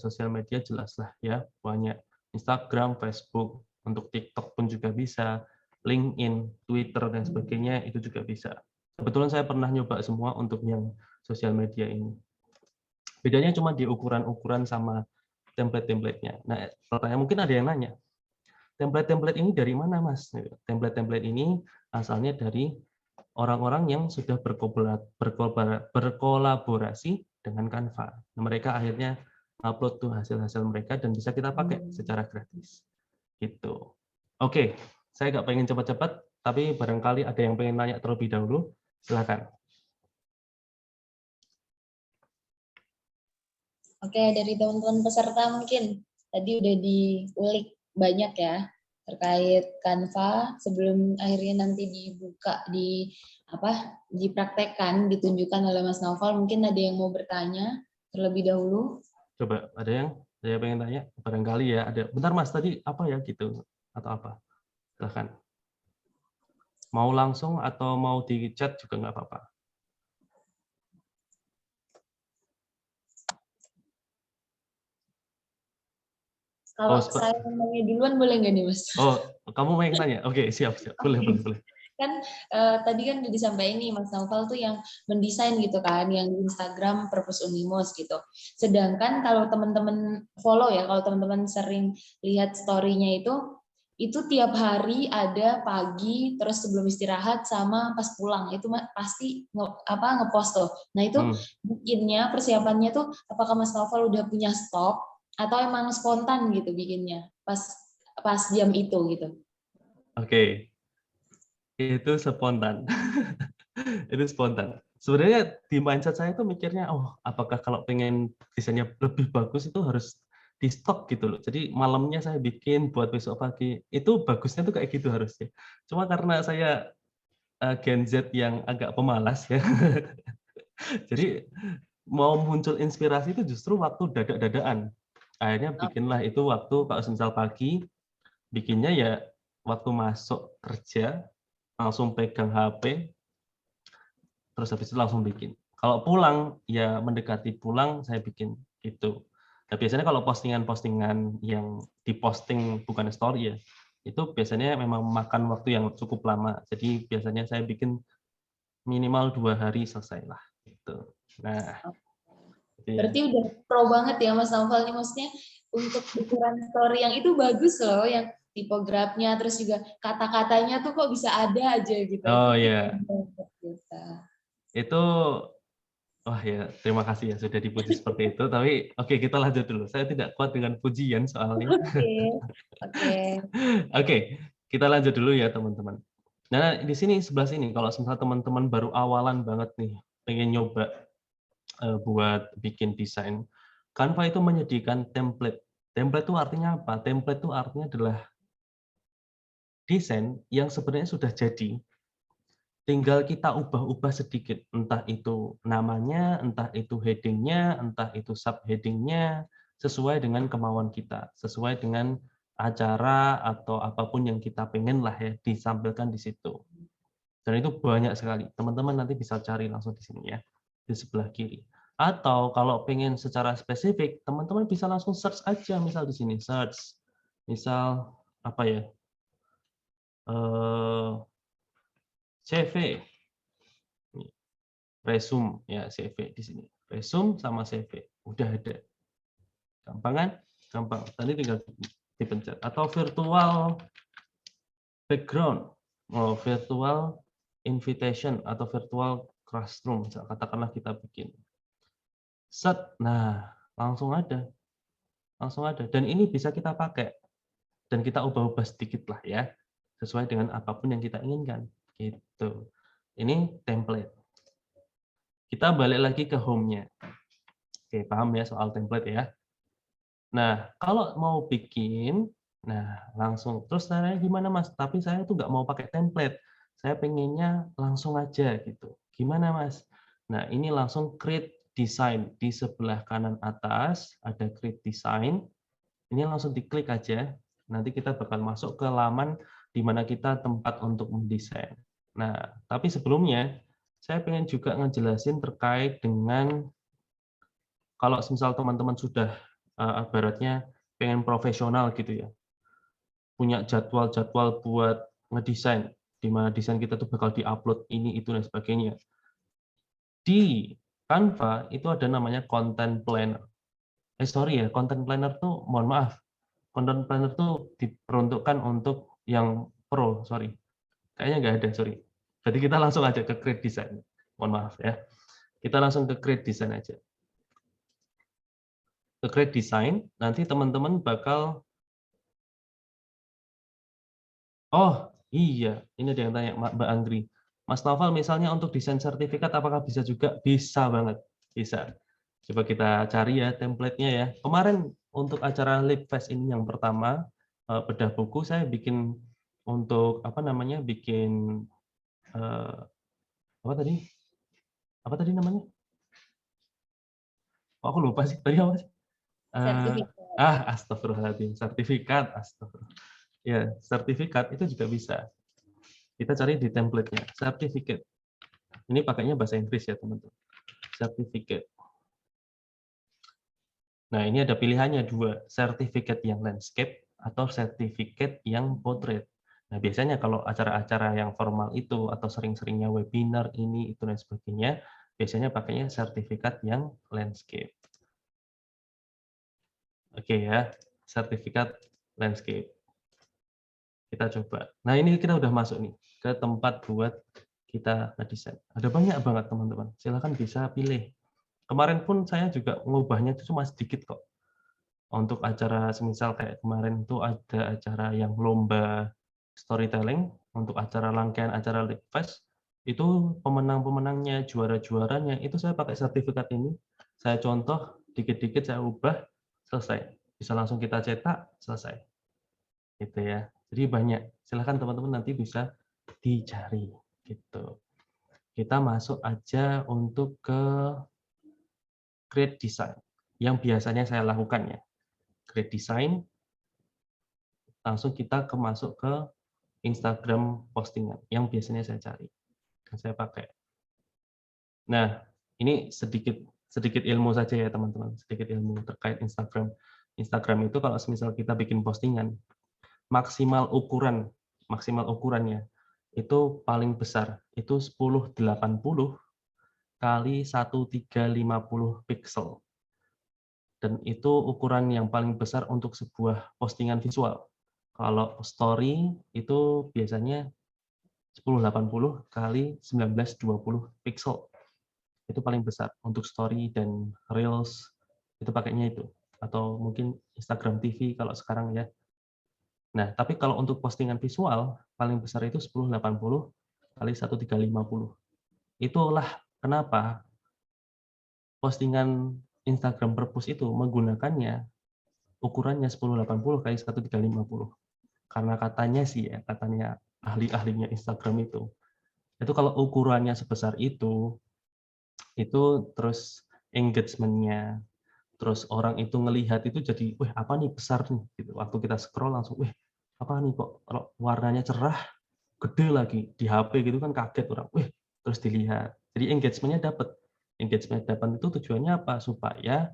S4: jelas lah ya, banyak. Instagram, Facebook, untuk TikTok pun juga bisa, LinkedIn, Twitter dan sebagainya itu juga bisa. Kebetulan saya pernah nyoba semua untuk yang sosial media ini. Bedanya cuma di ukuran-ukuran sama template-templatenya. Nah, pertanyaan mungkin ada yang nanya, template-template ini dari mana, Mas? Template-template ini asalnya dari orang-orang yang sudah berkolaborasi dengan Canva. Mereka akhirnya upload tuh hasil-hasil mereka dan bisa kita pakai secara gratis. Gitu. Oke, saya nggak pengen cepat-cepat, tapi barangkali ada yang pengen nanya terlebih dahulu. Silakan.
S1: Oke, dari teman-teman peserta mungkin tadi udah diulik banyak ya terkait Canva sebelum akhirnya nanti dibuka dipraktekkan, ditunjukkan oleh Mas Naufal. Mungkin ada yang mau bertanya terlebih dahulu.
S4: Coba ada yang pengen tanya? Barangkali ya ada. Bentar Mas, tadi apa ya gitu atau apa? Silakan. Mau langsung atau mau di chat juga nggak apa-apa.
S1: Kalau saya nanya duluan boleh nggak nih, Mas?
S4: Oh, kamu mau yang tanya? Oke, siap. Boleh.
S1: Kan tadi kan udah disampaikan nih Mas Naufal tuh yang mendesain gitu kan, yang di Instagram Purpose Unimos gitu. Sedangkan kalau teman-teman follow ya, kalau teman-teman sering lihat story-nya itu tiap hari ada pagi, terus sebelum istirahat sama pas pulang itu pasti ngepost tuh. Nah itu bikinnya persiapannya tuh apakah Mas Naufal udah punya stok atau emang spontan gitu bikinnya pas jam itu gitu?
S4: Oke. Itu spontan. Itu spontan. sebenarnya di mindset saya itu mikirnya, oh apakah kalau pengen desainnya lebih bagus itu harus di stok gitu loh. Jadi malamnya saya bikin buat besok pagi. Itu bagusnya tuh kayak gitu harusnya. Cuma karena saya Gen Z yang agak pemalas ya. Jadi mau muncul inspirasi itu justru waktu dadak-dadakan. Akhirnya bikinlah itu waktu kalau misal pagi, bikinnya ya waktu masuk kerja, langsung pegang HP, terus habis itu langsung bikin. Kalau pulang, ya mendekati pulang saya bikin gitu. Nah, biasanya kalau postingan-postingan yang diposting bukan story ya, itu biasanya memang makan waktu yang cukup lama. Jadi biasanya saya bikin minimal 2 hari selesai lah. Gitu. Nah,
S1: Berarti udah pro banget ya Mas Naufal nih, maksudnya untuk ukuran story yang itu bagus loh, yang tipografnya, terus juga kata-katanya tuh kok bisa ada aja gitu.
S4: oh
S1: Itu
S4: ya,
S1: kita.
S4: itu wah ya terima kasih ya sudah dipuji seperti itu. Tapi oke kita lanjut dulu. Saya tidak kuat dengan pujian soalnya.
S1: Oke.
S4: Oke, kita lanjut dulu ya teman-teman. Nah di sini sebelah sini kalau misalnya teman-teman baru awalan banget nih pengen nyoba buat bikin desain, Canva itu menyediakan template. Template itu artinya apa? Template itu artinya adalah desain yang sebenarnya sudah jadi, tinggal kita ubah-ubah sedikit, entah itu namanya, entah itu heading-nya, entah itu subheading-nya, sesuai dengan kemauan kita, sesuai dengan acara atau apapun yang kita pengen lah ya ditampilkan di situ. Dan itu banyak sekali. Teman-teman nanti bisa cari langsung di sini ya, di sebelah kiri. Atau kalau pengen secara spesifik, teman-teman bisa langsung search aja, misal di sini search, misal apa ya, CV, resume ya CV di sini. Resume sama CV udah ada. Gampang kan? Gampang. Tadi tinggal dipencet. Atau virtual background, virtual invitation atau virtual classroom, katakanlah kita bikin. Set, nah langsung ada, Dan ini bisa kita pakai dan kita ubah-ubah sedikit lah ya, sesuai dengan apapun yang kita inginkan. Gitu. Ini template. Kita balik lagi ke home-nya. Oke, paham ya soal template ya. Nah, kalau mau bikin, nah langsung. Terus caranya gimana Mas? Tapi saya tuh nggak mau pakai template. Saya pengennya langsung aja gitu. Gimana Mas? Nah, ini langsung create design. Di sebelah kanan atas ada create design. Ini langsung diklik aja. Nanti kita bakal masuk ke laman di mana kita tempat untuk mendesain. Nah, tapi sebelumnya saya pengen juga ngejelasin terkait dengan kalau misal teman-teman sudah ibaratnya pengen profesional gitu ya, punya jadwal-jadwal buat ngedesain, di mana desain kita tuh bakal diupload ini, itu, dan sebagainya. Di Canva itu ada namanya content planner. Sorry ya, content planner tuh, mohon maaf, content planner tuh diperuntukkan untuk yang pro, sorry. Kayaknya nggak ada, sorry. Jadi kita langsung aja ke create design. Mohon maaf ya. Kita langsung ke create design aja. Ke create design, nanti teman-teman bakal, oh iya, ini ada yang tanya Mbak Anggri. Mas Novel misalnya untuk desain sertifikat apakah bisa juga? Bisa banget, bisa. Coba kita cari ya template-nya ya. Kemarin untuk acara Lip Fest ini yang pertama, bedah buku saya bikin untuk apa namanya, bikin apa tadi? Apa tadi namanya? Oh, aku lupa sih tadi apa sih? Astagfirullahaladzim, sertifikat, astagfirullah. Ya, sertifikat itu juga bisa. Kita cari di template-nya, certificate. Ini pakainya bahasa Inggris ya, teman-teman. Certificate. Nah, ini ada pilihannya dua, sertifikat yang landscape atau sertifikat yang portrait. Nah, biasanya kalau acara-acara yang formal itu atau sering-seringnya webinar ini, itu, dan sebagainya, biasanya pakainya sertifikat yang landscape. Oke ya, sertifikat landscape. Kita coba. Nah, ini kita udah masuk nih ke tempat buat kita ngedesain. Ada banyak banget teman-teman. Silahkan bisa pilih. Kemarin pun saya juga ngubahnya itu cuma sedikit kok. Untuk acara semisal kayak kemarin itu ada acara yang lomba storytelling untuk acara rangkaian acara Lip Fest. Itu pemenang-pemenangnya, juara-juaranya, itu saya pakai sertifikat ini, saya contoh, dikit-dikit saya ubah, selesai. Bisa langsung kita cetak, selesai. Gitu ya. Jadi banyak. Silahkan teman-teman nanti bisa dicari. Gitu. Kita masuk aja untuk ke create design. Yang biasanya saya lakukan ya. Create design, langsung kita masuk ke Instagram postingan yang biasanya saya cari dan saya pakai. Nah, ini sedikit ilmu saja ya teman-teman, sedikit ilmu terkait Instagram. Instagram itu kalau misal kita bikin postingan, maksimal ukurannya itu paling besar itu 1080 kali 1350 pixel. Dan itu ukuran yang paling besar untuk sebuah postingan visual. Kalau story itu biasanya 1080 kali 1920 pixel. Itu paling besar untuk story dan reels, itu pakainya itu. Atau mungkin Instagram TV kalau sekarang ya. Nah, tapi kalau untuk postingan visual, paling besar itu 1080 kali 1350. Itulah kenapa postingan Instagram Purpose itu menggunakannya ukurannya 1080 kali 1350. Karena katanya sih ya, katanya ahli-ahlinya Instagram itu kalau ukurannya sebesar itu terus engagement-nya, terus orang itu ngelihat itu jadi, wih apa nih besar nih, gitu. Waktu kita scroll langsung, wih apa nih kok kalau warnanya cerah, gede lagi di HP gitu kan kaget orang, wih terus dilihat. Jadi engagement-nya dapat. Engagement dapat itu tujuannya apa? Supaya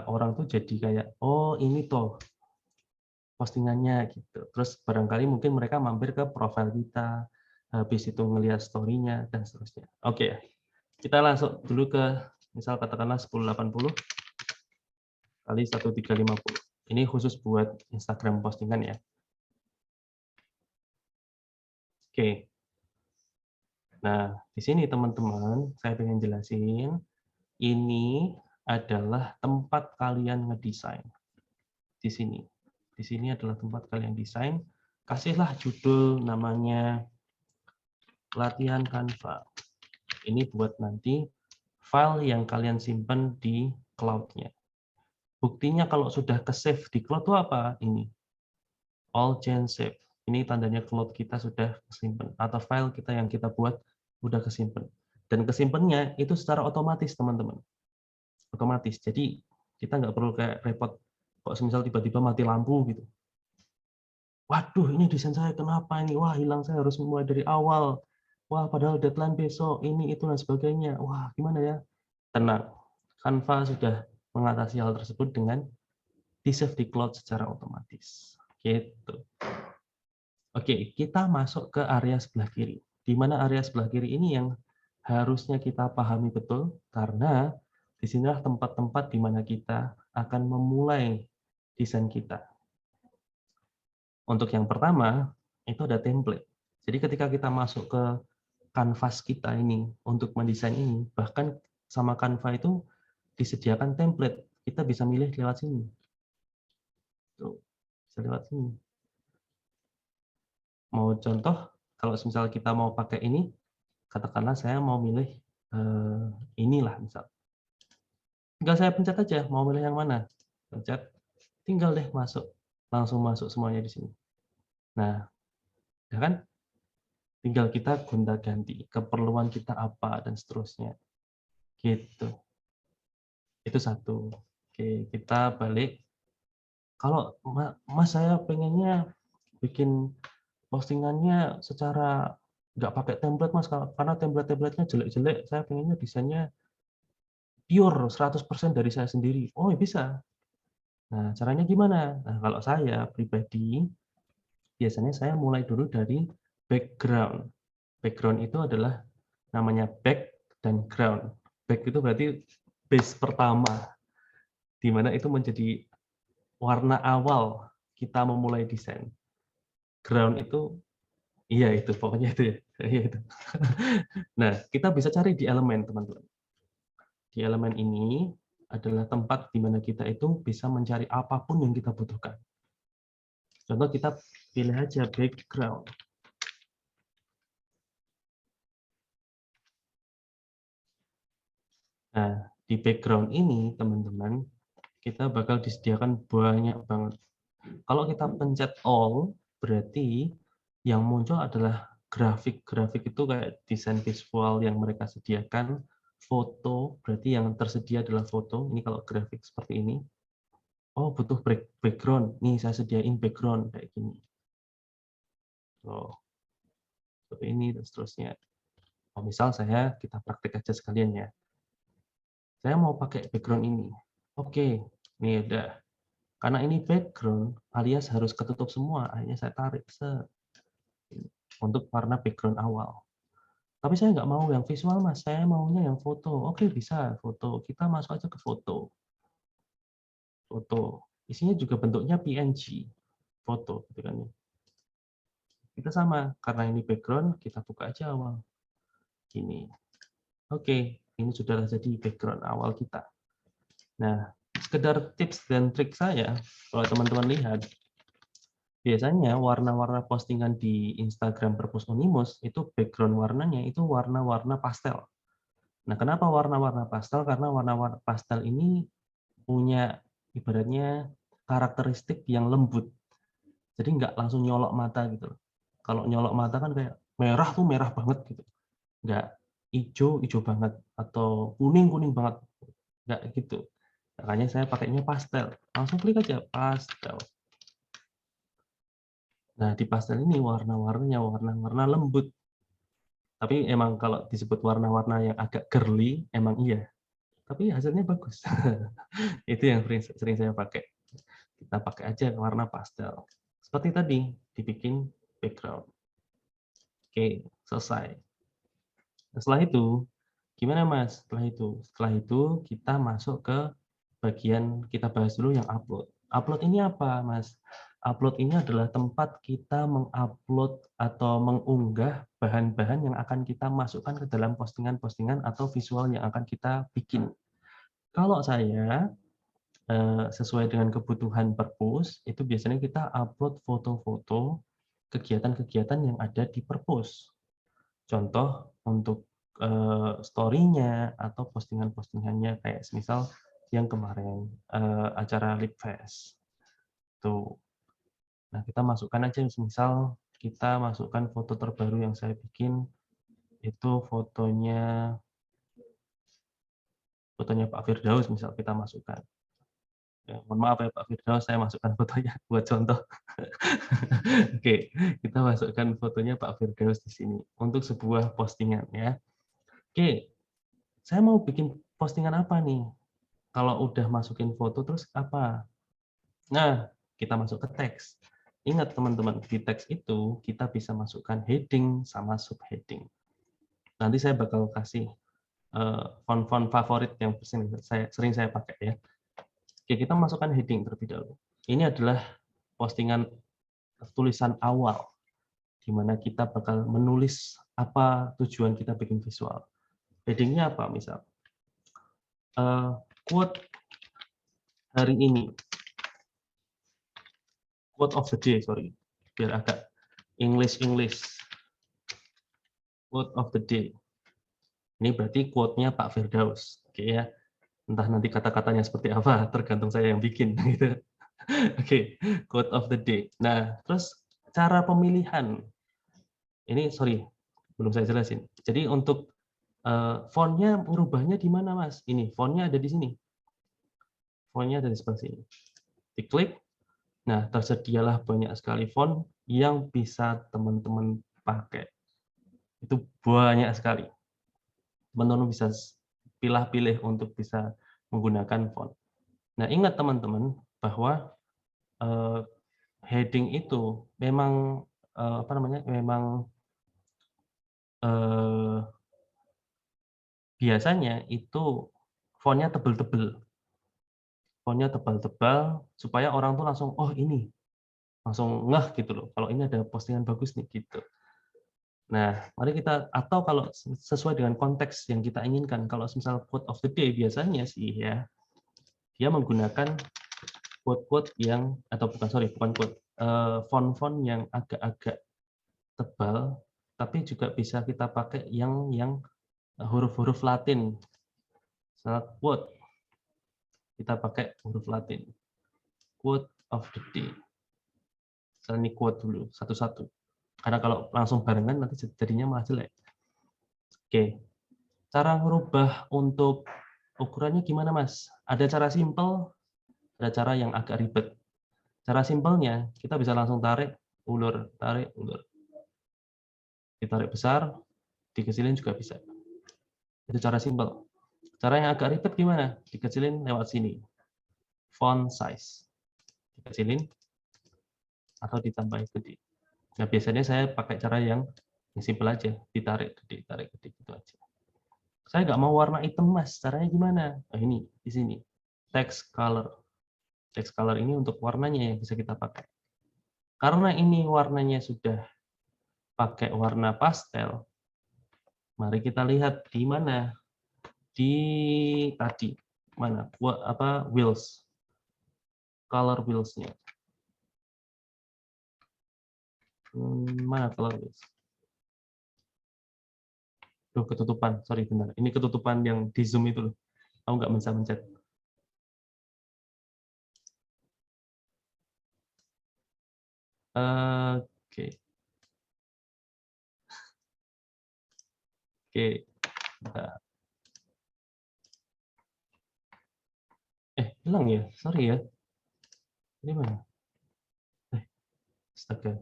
S4: orang tuh jadi kayak, oh ini toh postingannya gitu. Terus barangkali mungkin mereka mampir ke profil kita, habis itu ngelihat story-nya dan seterusnya. Oke, kita langsung dulu ke misal katakanlah 1080 kali 1350. Ini khusus buat Instagram postingan ya. Oke. Nah, di sini teman-teman, saya ingin jelasin, ini adalah tempat kalian ngedesain. Di sini. Di sini adalah tempat kalian desain. Kasihlah judul namanya latihan Canva. Ini buat nanti file yang kalian simpan di cloud-nya. Buktinya kalau sudah ke-save di cloud itu apa? Ini. All change save. Ini tandanya cloud kita sudah kesimpan. Atau file kita yang kita buat sudah kesimpan. Dan kesimpannya itu secara otomatis, teman-teman. Otomatis. Jadi kita nggak perlu kayak repot. Kok misal tiba-tiba mati lampu gitu. Waduh, ini desain saya kenapa ini? Wah, hilang, saya harus mulai dari awal. Wah, padahal deadline besok, ini, itu, dan sebagainya. Wah, gimana ya? Tenang. Canva sudah mengatasi hal tersebut dengan di-save di cloud secara otomatis. Gitu. Oke, kita masuk ke area sebelah kiri. Di mana area sebelah kiri ini yang harusnya kita pahami betul, karena disinilah tempat-tempat di mana kita akan memulai desain kita. Untuk yang pertama, itu ada template. Jadi ketika kita masuk ke kanvas kita ini untuk mendesain ini, bahkan sama Canva itu disediakan template. Kita bisa milih lewat sini. Tuh, bisa lewat sini. Mau contoh, kalau misalnya kita mau pakai ini, katakanlah saya mau milih inilah misal. Tinggal saya pencet aja, mau milih yang mana. Pencet, tinggal deh masuk. Langsung masuk semuanya di sini. Nah, ya kan? Tinggal kita gonta-ganti, keperluan kita apa, dan seterusnya. Gitu. Itu satu. Oke, kita balik. Kalau Mas saya pengennya bikin postingannya secara nggak pakai template Mas, karena template-templatenya jelek-jelek, saya pengennya desainnya pure 100% dari saya sendiri. Oh, ya bisa. Nah, caranya gimana? Nah, kalau saya pribadi, biasanya saya mulai dulu dari background. Background itu adalah namanya back dan ground. Back itu berarti base pertama, di mana itu menjadi warna awal kita memulai desain. Ground itu, iya itu, pokoknya itu ya. Iya itu. Nah, kita bisa cari di elemen, teman-teman. Di elemen ini adalah tempat di mana kita itu bisa mencari apapun yang kita butuhkan. Contoh kita pilih aja background. Nah, di background ini, teman-teman, kita bakal disediakan banyak banget. Kalau kita pencet all, berarti yang muncul adalah grafik-grafik itu kayak desain visual yang mereka sediakan, foto, berarti yang tersedia adalah foto. Ini kalau grafik seperti ini. Oh, butuh background. Nih, saya sediain background kayak gini. Oh, seperti ini, dan seterusnya. Oh, misal kita praktek aja sekalian ya. Saya mau pakai background ini. Oke, ini udah. Karena ini background, alias harus ketutup semua. Akhirnya saya tarik untuk warna background awal. Tapi saya nggak mau yang visual, Mas. Saya maunya yang foto. Oke, bisa foto. Kita masuk aja ke foto. Foto. Isinya juga bentuknya PNG. Foto. Gitu kan. Kita sama. Karena ini background, kita buka aja awal. Gini. Oke, ini sudah jadi background awal kita. Nah, sekedar tips dan trik saya, kalau teman-teman lihat, biasanya warna-warna postingan di Instagram Perpus Unimus itu background warnanya itu warna-warna pastel. Nah, kenapa warna-warna pastel? Karena warna-warna pastel ini punya ibaratnya karakteristik yang lembut. Jadi nggak langsung nyolok mata gitu. Kalau nyolok mata kan kayak merah tuh merah banget gitu. Nggak hijau hijau banget atau kuning kuning banget. Nggak gitu. Makanya saya pakainya pastel. Langsung klik aja pastel. Nah, di pastel ini warna-warnanya warna-warna lembut. Tapi emang kalau disebut warna-warna yang agak girly, emang iya. Tapi hasilnya bagus. Itu yang sering saya pakai. Kita pakai aja warna pastel. Seperti tadi, dibikin background. Oke, selesai. Nah, setelah itu, gimana Mas? Setelah itu kita masuk ke bagian kita bahas dulu yang upload. Upload ini apa, Mas? Upload ini adalah tempat kita mengupload atau mengunggah bahan-bahan yang akan kita masukkan ke dalam postingan-postingan atau visual yang akan kita bikin. Kalau saya sesuai dengan kebutuhan Perpus, itu biasanya kita upload foto-foto kegiatan-kegiatan yang ada di Perpus. Contoh untuk story-nya atau postingan-postingannya kayak misal yang kemarin acara Lipfest. Tuh. Nah, kita masukkan aja misal kita masukkan foto terbaru yang saya bikin itu fotonya Pak Firdaus misal kita masukkan. Ya, mohon maaf ya Pak Firdaus, saya masukkan fotonya buat contoh. Oke, kita masukkan fotonya Pak Firdaus di sini untuk sebuah postingan ya. Oke, saya mau bikin postingan apa nih? Kalau udah masukin foto terus apa? Nah, kita masuk ke teks. Ingat teman-teman, di teks itu kita bisa masukkan heading sama subheading. Nanti saya bakal kasih font-font favorit yang sering saya pakai ya. Oke, kita masukkan heading terlebih dahulu. Ini adalah postingan tulisan awal, di mana kita bakal menulis apa tujuan kita bikin visual. Headingnya apa misal? Quote hari ini. Quote of the day, sorry. Biar agak English. Quote of the day. Ini berarti quote-nya Pak Firdaus. Oke ya. Entah nanti kata-katanya seperti apa, tergantung saya yang bikin. Gitu. Oke, quote of the day. Nah, terus cara pemilihan. Ini, sorry, belum saya jelasin. Jadi untuk fontnya merubahnya di mana, Mas? Ini, fontnya ada di sini. Fontnya ada di sebelah sini. Diklik. Nah, tersedialah banyak sekali font yang bisa teman-teman pakai. Itu banyak sekali. Teman-teman bisa pilih-pilih untuk bisa menggunakan font. Nah, ingat teman-teman bahwa heading itu memang memang biasanya itu fontnya tebel-tebel. Fontnya tebal-tebal supaya orang tuh langsung, oh ini, langsung ngeh gitu loh. Kalau ini ada postingan bagus nih gitu. Nah, mari kita, atau kalau sesuai dengan konteks yang kita inginkan, kalau misal quote of the day biasanya sih ya, dia menggunakan quote-quote yang, atau bukan quote, font-font yang agak-agak tebal, tapi juga bisa kita pakai yang huruf-huruf Latin. Saat quote, kita pakai huruf Latin. Quote of the day. Saya ini quote dulu, satu-satu. Karena kalau langsung barengan nanti jadinya malah jelek. Oke, cara merubah untuk ukurannya gimana, Mas? Ada cara simple, ada cara yang agak ribet. Cara simpelnya, kita bisa langsung tarik, ulur, tarik, ulur. Ditarik besar, dikecilin juga bisa. Itu cara simpel. Cara yang agak ribet gimana? Dikecilin lewat sini. Font size. Dikecilin atau ditambah gede. Nah, biasanya saya pakai cara yang simpel aja. Ditarik gede, tarik gede, gitu aja. Saya nggak mau warna hitam, Mas. Caranya gimana? Nah, ini, di sini. Text color. Text color ini untuk warnanya yang bisa kita pakai. Karena ini warnanya sudah pakai warna pastel, mari kita lihat di mana di tadi mana wheels, color wheels-nya. Mana color wheels? Duh, ketutupan, sorry benar. Ini ketutupan yang di Zoom itu loh. Aku nggak bisa mencet. Oke. Oke. Bentar. Hilang ya? Sorry ya. Ini mana? Astaga.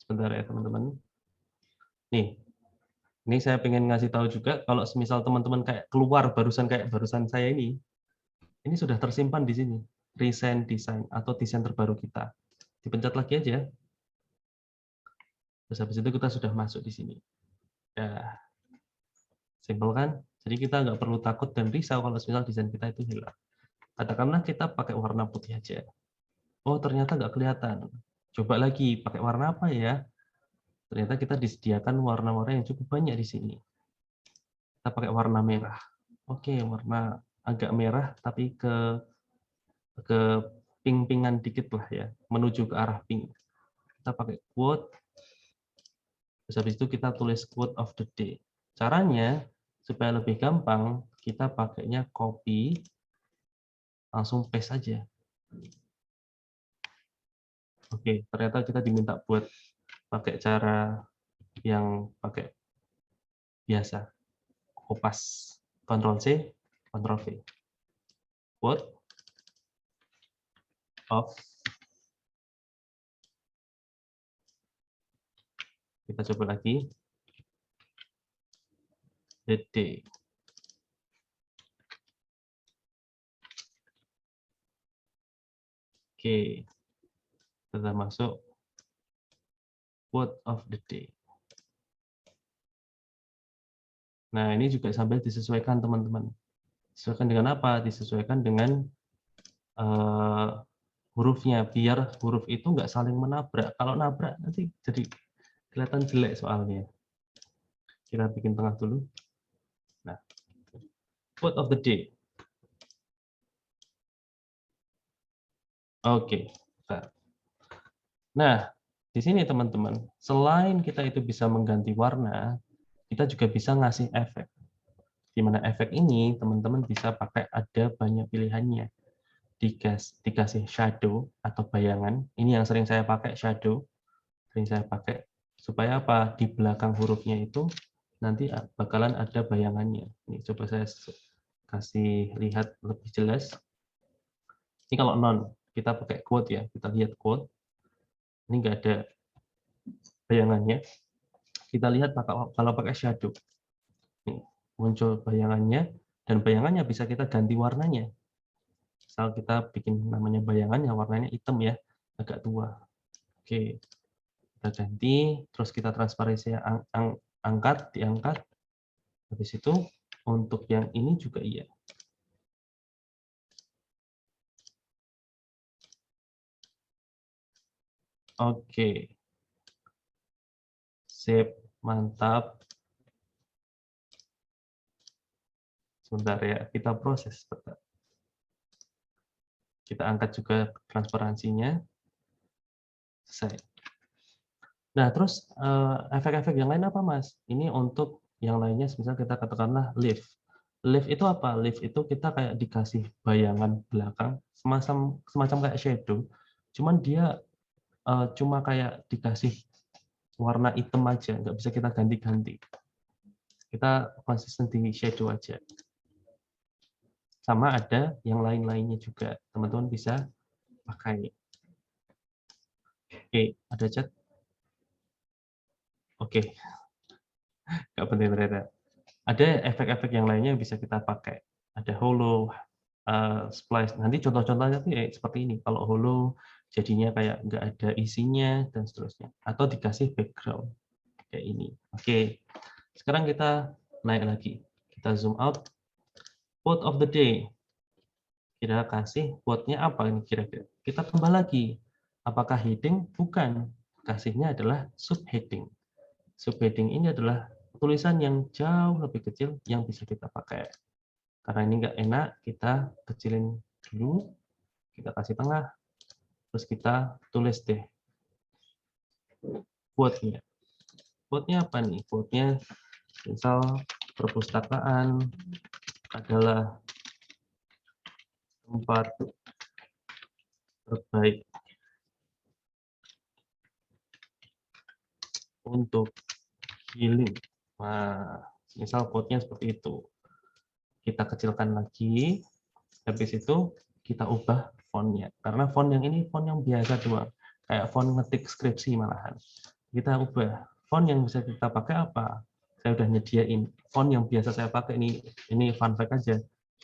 S4: Sebentar ya, teman-teman. Nih, ini saya pengen ngasih tahu juga kalau semisal teman-teman kayak keluar barusan saya ini sudah tersimpan di sini. Recent design atau desain terbaru kita. Dipencet lagi aja. Terus habis itu kita sudah masuk di sini. Ya, simpel kan? Jadi kita nggak perlu takut dan risau kalau misal desain kita itu hilang. Katakanlah kita pakai warna putih aja. Oh, ternyata nggak kelihatan. Coba lagi, pakai warna apa ya? Ternyata kita disediakan warna-warna yang cukup banyak di sini. Kita pakai warna merah. Oke, warna agak merah tapi ke pink-pinkan dikit lah ya, menuju ke arah pink. Kita pakai quote. Terus habis itu kita tulis quote of the day. Caranya supaya lebih gampang, kita pakainya copy, langsung paste saja. Oke, ternyata kita diminta buat pakai cara yang pakai biasa. Kopas, Ctrl+C, Ctrl+V. Quote of, kita coba lagi, the day. Oke, kita masuk quote of the day. Nah, ini juga sambil disesuaikan, teman-teman. Disesuaikan dengan apa? Disesuaikan dengan hurufnya, biar huruf itu nggak saling menabrak. Kalau nabrak, nanti jadi kelihatan jelek soalnya. Kita bikin tengah dulu. Nah, quote of the day. Oke. Nah, di sini teman-teman, selain kita itu bisa mengganti warna, kita juga bisa ngasih efek. Di mana efek ini teman-teman bisa pakai, ada banyak pilihannya. Dikasih shadow atau bayangan. Ini yang sering saya pakai, shadow. Sering saya pakai supaya apa? Di belakang hurufnya itu nanti bakalan ada bayangannya. Ini coba saya kasih lihat lebih jelas. Ini kalau non, kita pakai quote ya. Kita lihat quote. Ini nggak ada bayangannya. Kita lihat kalau pakai shadow. Nih, muncul bayangannya, dan bayangannya bisa kita ganti warnanya. Misal kita bikin namanya bayangan yang warnanya hitam ya, agak tua. Oke, kita ganti, terus kita transparansi diangkat. Habis itu untuk yang ini juga iya. Oke. Sip, mantap. Sebentar ya, kita proses. Kita angkat juga transparansinya. Selesai. Nah, terus efek-efek yang lain apa, Mas? Ini untuk yang lainnya misal kita katakanlah live. Live itu apa? Live itu kita kayak dikasih bayangan belakang, semacam kayak shadow. Cuman dia cuma kayak dikasih warna hitam aja, nggak bisa kita ganti-ganti. Kita konsisten di shadow aja. Sama ada yang lain-lainnya juga, teman-teman bisa pakai. Oke, ada chat? Oke, nggak penting ternyata. Ada efek-efek yang lainnya yang bisa kita pakai. Ada holo, splice. Nanti contoh-contohnya tuh ya seperti ini. Kalau holo jadinya kayak nggak ada isinya dan seterusnya. Atau dikasih background kayak ini. Oke, sekarang kita naik lagi. Kita zoom out. Quote of the day. Kita kasih quote-nya apa ini kira-kira? Kita tambah lagi. Apakah heading? Bukan. Kasihnya adalah subheading. Subheading ini adalah tulisan yang jauh lebih kecil yang bisa kita pakai. Karena ini nggak enak, kita kecilin dulu, kita kasih tengah, terus kita tulis deh quote-nya. Quote-nya apa nih? Quote-nya misal perpustakaan adalah tempat terbaik untuk healing. Nah, misal quote-nya seperti itu. Kita kecilkan lagi, habis itu kita ubah font-nya. Karena font yang ini font yang biasa doang, kayak font ngetik skripsi malahan. Kita ubah. Font yang bisa kita pakai apa? Saya udah nyediain font yang biasa saya pakai ini fun fact aja.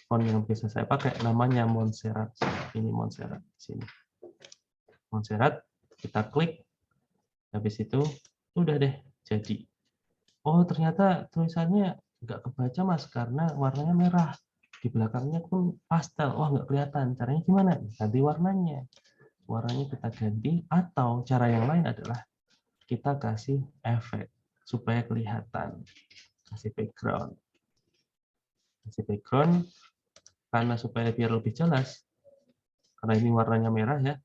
S4: Font yang biasa saya pakai namanya Montserrat. Ini Montserrat di sini. Montserrat, kita klik, habis itu udah deh jadi. Oh ternyata tulisannya nggak kebaca mas karena warnanya merah. Di belakangnya pun pastel. Wah nggak kelihatan. Caranya gimana? Ganti warnanya. Warnanya kita ganti atau cara yang lain adalah kita kasih efek supaya kelihatan. Kasih background. Kasih background karena supaya biar lebih jelas. Karena ini warnanya merah ya.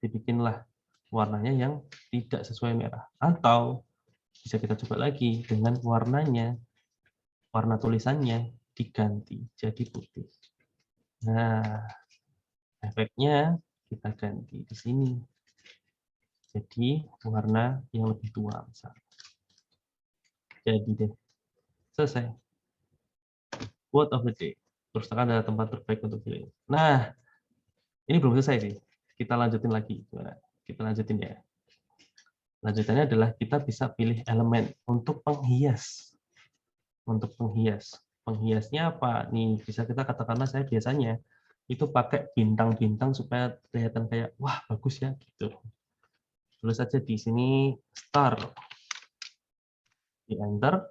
S4: Dibikinlah warnanya yang tidak sesuai merah. Atau bisa kita coba lagi dengan warnanya, warna tulisannya diganti jadi putih. Nah, efeknya kita ganti di sini. Jadi warna yang lebih tua misalnya. Jadi deh, selesai. Quote of the day. Perpustakaan adalah tempat terbaik untuk healing. Nah, ini belum selesai sih. Kita lanjutin lagi. Gimana? Kita lanjutin ya. Lanjutannya adalah kita bisa pilih elemen untuk penghias. Untuk penghias. Penghiasnya apa? Nih, bisa kita katakanlah saya biasanya itu pakai bintang-bintang supaya kelihatan kayak, wah bagus ya, gitu. Tulis saja di sini star. Di enter,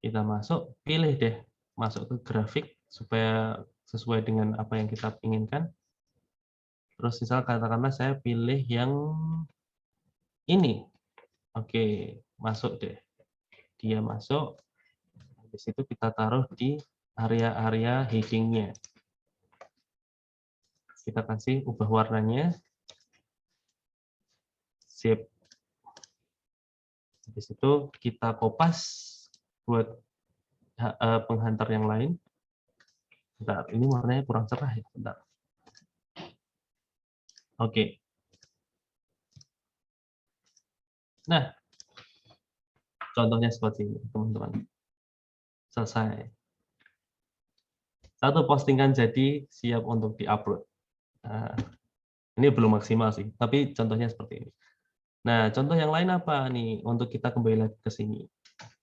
S4: kita masuk, pilih deh, masuk ke grafik supaya sesuai dengan apa yang kita inginkan. Terus misal katakanlah saya pilih yang ini. Oke, masuk deh. Dia masuk. Habis itu kita taruh di area-area heading-nya. Kita kasih ubah warnanya. Sip. Habis itu kita kopas buat penghantar yang lain. Bentar, ini warnanya kurang cerah ya. Bentar. Oke. Nah, contohnya seperti ini, teman-teman. Selesai. Satu postingan jadi siap untuk diupload. Nah, ini belum maksimal sih, tapi contohnya seperti ini. Nah, contoh yang lain apa nih untuk kita kembali lagi ke sini.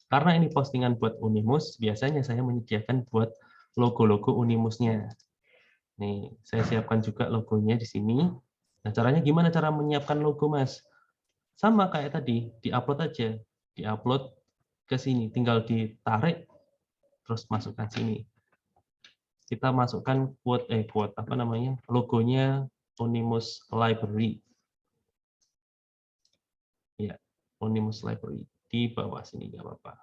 S4: Karena ini postingan buat Unimus, biasanya saya menyediakan buat logo-logo Unimusnya. Nih, saya siapkan juga logonya di sini. Nah, caranya gimana cara menyiapkan logo, Mas? Sama kayak tadi, diupload aja. Diupload ke sini, tinggal ditarik, terus masukkan sini. Kita masukkan quote apa namanya? Logonya Unimus Library. Ya, Unimus Library di bawah sini nggak apa-apa.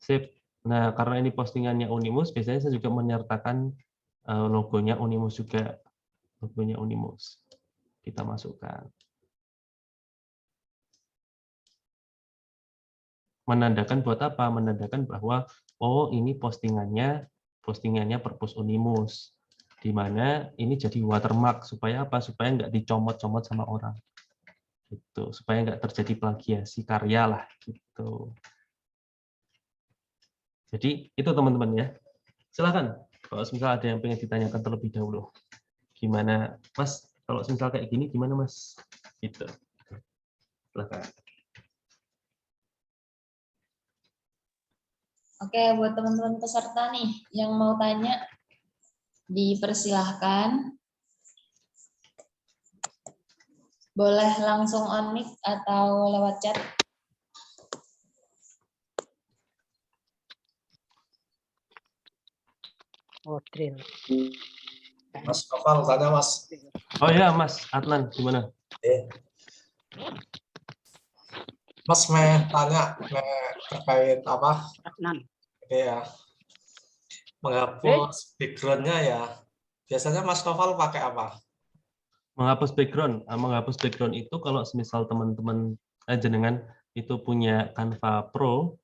S4: Sip. Nah, karena ini postingannya Unimus, biasanya saya juga menyertakan logonya Unimus juga. Logonya Unimus. Kita masukkan. Menandakan buat apa? Menandakan bahwa oh ini postingannya Perpus Unimus, di mana ini jadi watermark supaya apa? Supaya nggak dicomot-comot sama orang, gitu. Supaya nggak terjadi plagiasi karya lah, gitu. Jadi itu teman-teman ya. Silakan kalau misal ada yang pengen ditanyakan terlebih dahulu. Gimana, Mas? Kalau misal kayak gini gimana, Mas? Gitu. Silakan.
S1: Oke, buat teman-teman peserta nih yang mau tanya, dipersilahkan. Boleh langsung on mic atau lewat chat.
S3: Oh, drill.
S5: Mas Noval tanya Mas.
S4: Oh ya, Mas Adnan, gimana?
S5: Mas tanya terkait apa?
S3: Adnan.
S5: Ya, menghapus backgroundnya ya. Biasanya Mas Noval pakai apa?
S4: Menghapus background itu kalau misal teman-teman jenengan itu punya Canva Pro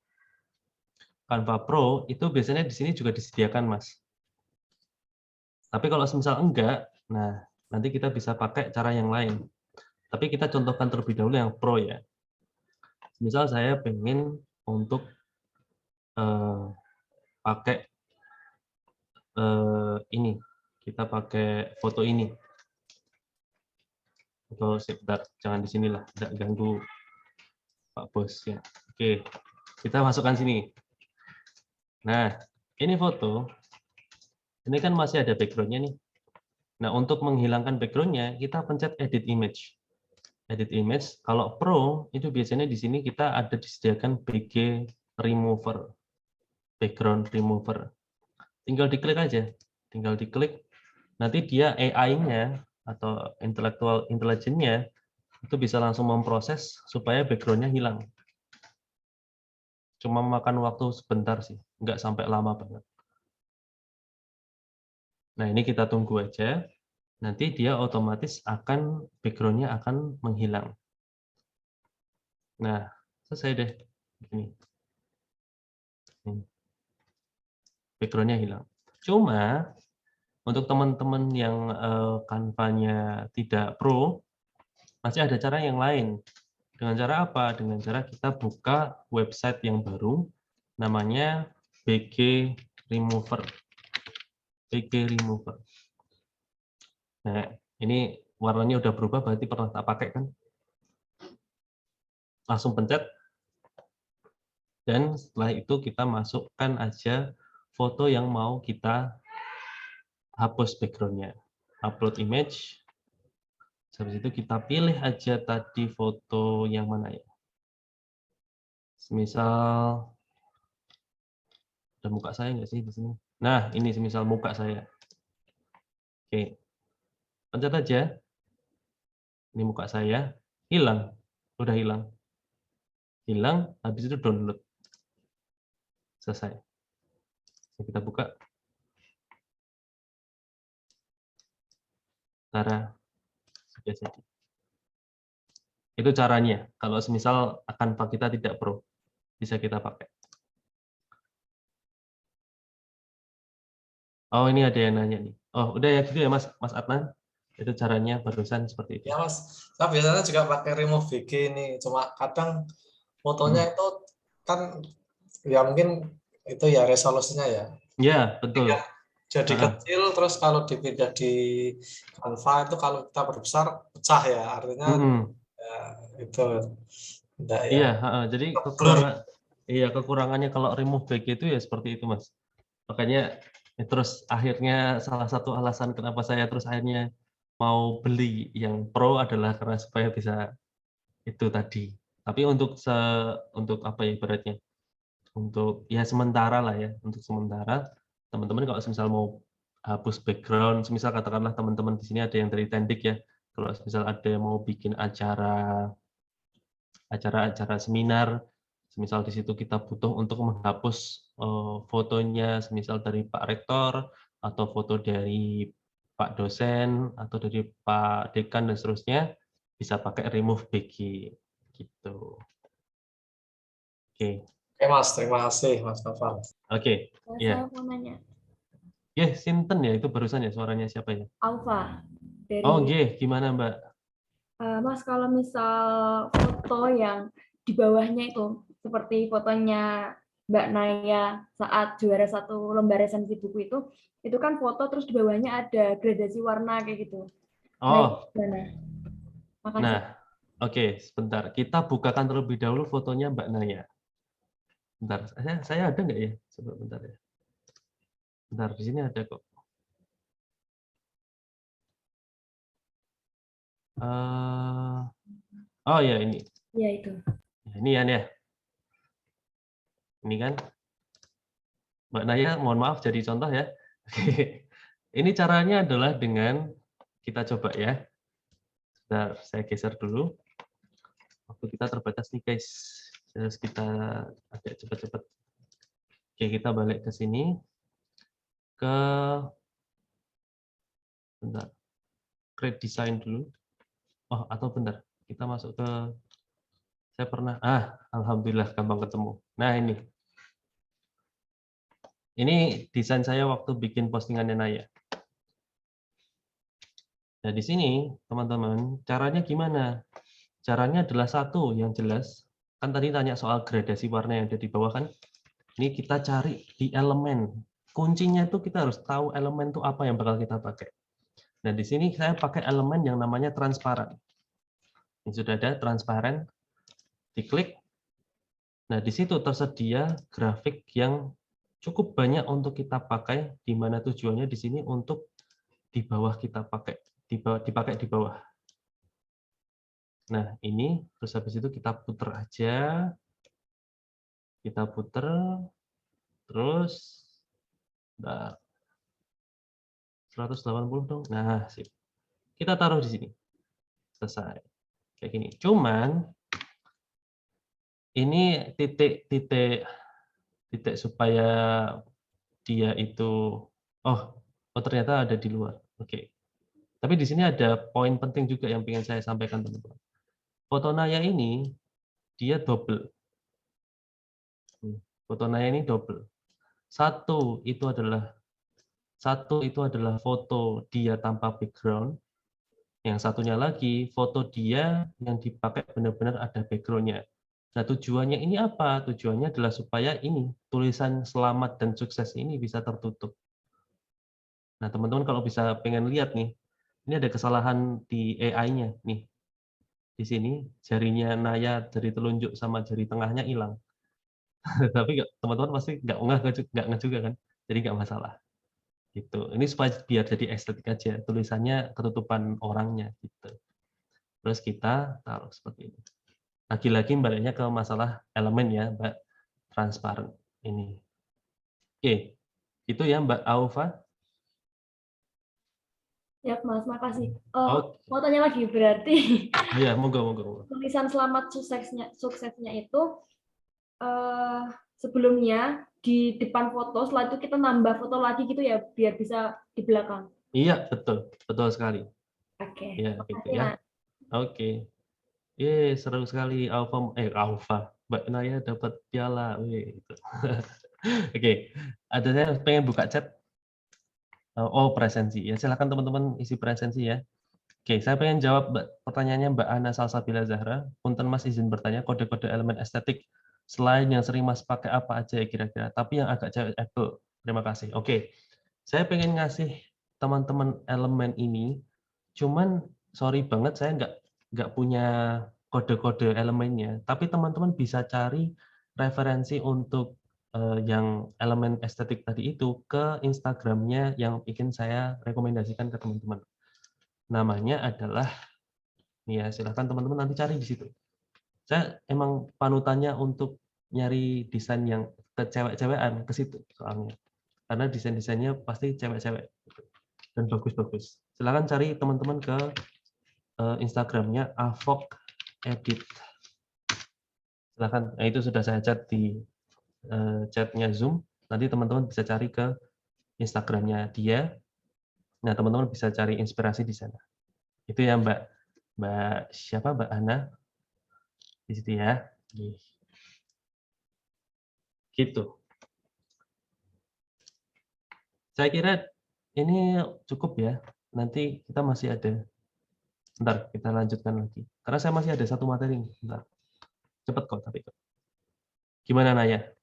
S4: itu biasanya di sini juga disediakan, Mas. Tapi kalau misal enggak, nah nanti kita bisa pakai cara yang lain. Tapi kita contohkan terlebih dahulu yang Pro ya. Misal saya pengen untuk pakai ini, kita pakai foto ini. Atau sebentar, jangan di sinilah, tidak ganggu Pak Bos ya. Oke, kita masukkan sini. Nah, ini foto. Ini kan masih ada background-nya nih. Nah, untuk menghilangkan background-nya, kita pencet edit image. Edit image, kalau Pro, itu biasanya di sini kita ada disediakan BG Remover. Background Remover. Tinggal diklik aja. Tinggal diklik. Nanti dia AI-nya atau intellectual intelligence-nya itu bisa langsung memproses supaya background-nya hilang. Cuma makan waktu sebentar sih, nggak sampai lama banget. Nah, ini kita tunggu aja. Nanti dia otomatis akan background-nya akan menghilang. Nah, selesai deh. Begini. Background-nya hilang. Cuma untuk teman-teman yang Canva-nya tidak pro, masih ada cara yang lain. Dengan cara apa? Dengan cara kita buka website yang baru, namanya BG Remover. BG Remover. Nah, ini warnanya udah berubah, berarti pernah tak pakai kan? Langsung pencet. Dan setelah itu kita masukkan aja foto yang mau kita hapus background-nya. Upload image. Habis itu kita pilih aja tadi foto yang mana ya. Misal, ada muka saya nggak sih di sini? Nah, ini semisal muka saya. Oke, pencet aja. Ini muka saya, hilang. Udah hilang. Hilang, habis itu download. Selesai. Kita buka. Cara sudah jadi. Itu caranya. Kalau semisal Canva kita tidak pro, bisa kita pakai. Oh, ini ada yang nanya nih. Oh, udah ya gitu ya Mas Adnan. Itu caranya barusan seperti itu.
S5: Ya Mas, saya biasanya juga pakai remove VG ini. Cuma kadang fotonya itu kan ya mungkin itu ya resolusinya ya.
S4: Ya, betul.
S5: Jadi kecil, terus kalau dipindah di Canva itu kalau kita perbesar pecah ya, artinya ya, itu enggak ya.
S4: Iya, jadi kekurangannya kalau remove back itu ya seperti itu Mas. Makanya terus akhirnya salah satu alasan kenapa saya terus akhirnya mau beli yang pro adalah karena supaya bisa itu tadi. Tapi untuk apa ya ibaratnya? Untuk ya sementara lah ya, untuk sementara teman-teman kalau misal mau hapus background, misal katakanlah teman-teman di sini ada yang dari Tendik ya, kalau misal ada yang mau bikin acara seminar, misal di situ kita butuh untuk menghapus fotonya, misal dari Pak Rektor atau foto dari Pak dosen atau dari Pak Dekan dan seterusnya, bisa pakai remove BG gitu. Oke. Oke.
S5: Oke Mas, terima kasih Mas Noval.
S4: Oke.
S6: Saya mau nanya.
S4: Sinten ya itu barusan ya suaranya siapa ya?
S6: Alfa dari.
S4: Oh, gimana Mbak?
S6: Mas, kalau misal foto yang di bawahnya itu seperti fotonya Mbak Naya saat juara 1 lomba resensi buku itu kan foto terus di bawahnya ada gradasi warna kayak gitu.
S4: Oh.
S6: Makasih.
S4: Nah, oke, sebentar. Kita bukakan terlebih dahulu fotonya Mbak Naya. Bentar, saya ada nggak ya? Coba bentar ya. Bentar, di sini ada kok. Oh ya ini.
S6: Iya itu.
S4: Ini ya. Ini kan. Mbak Naya, mohon maaf jadi contoh ya. Oke. Ini caranya adalah dengan kita coba ya. Bentar, saya geser dulu. Waktu kita terbatas nih guys. Terus kita agak cepat-cepat. Oke, kita balik ke sini. Bentar. Create design dulu. Oh, atau bentar. Kita masuk ke saya pernah alhamdulillah gampang ketemu. Nah, ini. Ini desain saya waktu bikin postingannya Naya. Nah, di sini, teman-teman, caranya gimana? Caranya adalah satu yang jelas. Kan tadi tanya soal gradasi warna yang ada di bawah kan. Ini kita cari di elemen. Kuncinya itu kita harus tahu elemen itu apa yang bakal kita pakai. Nah, di sini saya pakai elemen yang namanya transparan. Ini sudah ada transparan. Diklik. Nah, di situ tersedia grafik yang cukup banyak untuk kita pakai, di mana tujuannya di sini untuk di bawah kita pakai, dipakai di bawah. Nah, ini terus habis itu kita puter aja. Kita puter, terus 180 dong. Nah, sip. Kita taruh di sini. Selesai. Kayak gini. Cuman ini titik supaya dia itu ternyata ada di luar. Oke. Tapi di sini ada poin penting juga yang ingin saya sampaikan teman-teman. Foto Naya ini dia double. Foto Naya ini double. Satu itu adalah foto dia tanpa background. Yang satunya lagi foto dia yang dipakai benar-benar ada background-nya. Nah, tujuannya ini apa? Tujuannya adalah supaya ini tulisan selamat dan sukses ini bisa tertutup. Nah, teman-teman kalau bisa pengen lihat nih, ini ada kesalahan di AI-nya nih. Di sini jarinya Naya dari telunjuk sama jari tengahnya hilang. Tapi teman-teman pasti nggak juga kan? Jadi nggak masalah. Gitu. Ini supaya biar jadi estetik aja. Tulisannya ketutupan orangnya gitu. Terus kita taruh seperti ini. Lagi-lagi baliknya ke masalah elemen ya, Mbak, transparan ini. Oke, itu ya Mbak Aufa.
S6: Ya, Mas, makasih.
S4: Oke.
S6: Mau tanya lagi, berarti
S4: Ya, monggo.
S6: tulisan selamat suksesnya itu sebelumnya di depan foto, setelah itu kita nambah foto lagi gitu ya, biar bisa di belakang.
S4: Iya, betul sekali.
S6: Oke.
S4: Ya, gitu ya. Oke. Seru sekali Aufa. Mbak Naya dapat piala. Gitu. Oke. Ada saya pengen buka chat. Presensi. Ya, silakan teman-teman isi presensi ya. Oke, saya pengen jawab pertanyaannya Mbak Ana Salsabila Zahra. Punten Mas izin bertanya, kode-kode elemen estetik selain yang sering Mas pakai apa aja ya kira-kira? Tapi yang agak cewek Apple. Terima kasih. Oke, saya pengen ngasih teman-teman elemen ini, cuman sorry banget saya nggak punya kode-kode elemennya. Tapi teman-teman bisa cari referensi untuk yang elemen estetik tadi itu ke Instagramnya yang ingin saya rekomendasikan ke teman-teman. Namanya adalah, nih ya silahkan teman-teman nanti cari di situ. Saya emang panutannya untuk nyari desain yang kecewek-cewekan ke situ soalnya. Karena desain-desainnya pasti cewek-cewek dan bagus-bagus. Silahkan cari teman-teman ke Instagramnya Avok Edit. Silahkan, nah itu sudah saya chat di chatnya Zoom. Nanti teman-teman bisa cari ke Instagramnya dia. Nah teman-teman bisa cari inspirasi di sana. Itu ya Mbak siapa Mbak Ana di situ ya. Gitu. Saya kira ini cukup ya. Nanti kita masih ada. Bentar, kita lanjutkan lagi. Karena saya masih ada satu materi. Bentar. Cepat kok, tapi gimana Naya?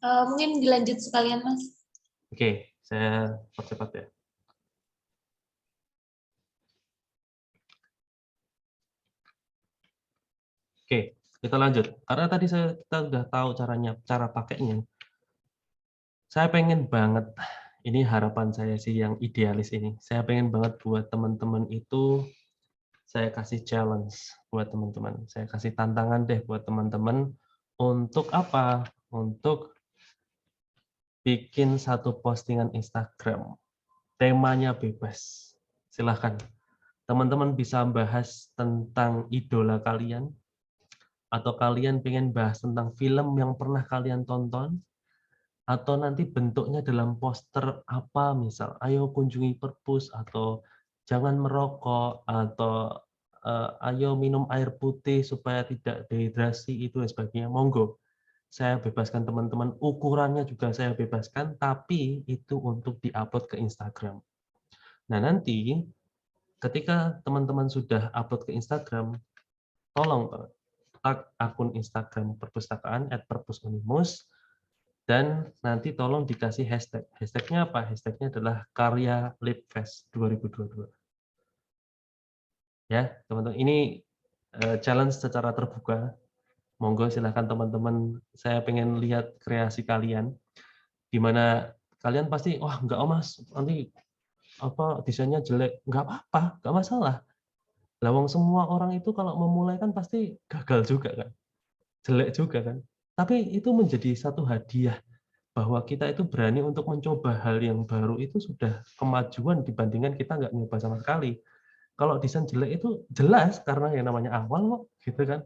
S1: Mungkin dilanjut sekalian, Mas.
S4: Oke, saya percepat ya. Oke, kita lanjut. Karena tadi kita udah tahu cara pakainya. Saya pengen banget, ini harapan saya sih yang idealis ini. Saya pengen banget buat teman-teman itu, saya kasih challenge buat teman-teman. Saya kasih tantangan deh buat teman-teman untuk apa? Untuk bikin satu postingan Instagram. Temanya bebas. Silahkan. Teman-teman bisa bahas tentang idola kalian, atau kalian pengen bahas tentang film yang pernah kalian tonton, atau nanti bentuknya dalam poster apa, misal ayo kunjungi perpus, atau jangan merokok, atau ayo minum air putih supaya tidak dehidrasi, itu dan sebagainya. Monggo, saya bebaskan teman-teman, ukurannya juga saya bebaskan, tapi itu untuk diupload ke Instagram. Nah nanti ketika teman-teman sudah upload ke Instagram, tolong tag akun Instagram perpustakaan @perpusunimus, dan nanti tolong dikasih hashtag. Hashtagnya apa? Hashtagnya adalah Karya Libfest 2022. Ya, teman-teman. Ini challenge secara terbuka. Monggo silahkan teman-teman. Saya pengen lihat kreasi kalian. Di mana kalian pasti, wah enggak Mas, nanti apa desainnya jelek. Enggak apa-apa, enggak masalah. Lawang semua orang itu kalau memulai kan pasti gagal juga kan. Jelek juga kan. Tapi itu menjadi satu hadiah bahwa kita itu berani untuk mencoba hal yang baru, itu sudah kemajuan dibandingkan kita nggak nyoba sama sekali. Kalau desain jelek itu jelas karena yang namanya awal kok, gitu kan.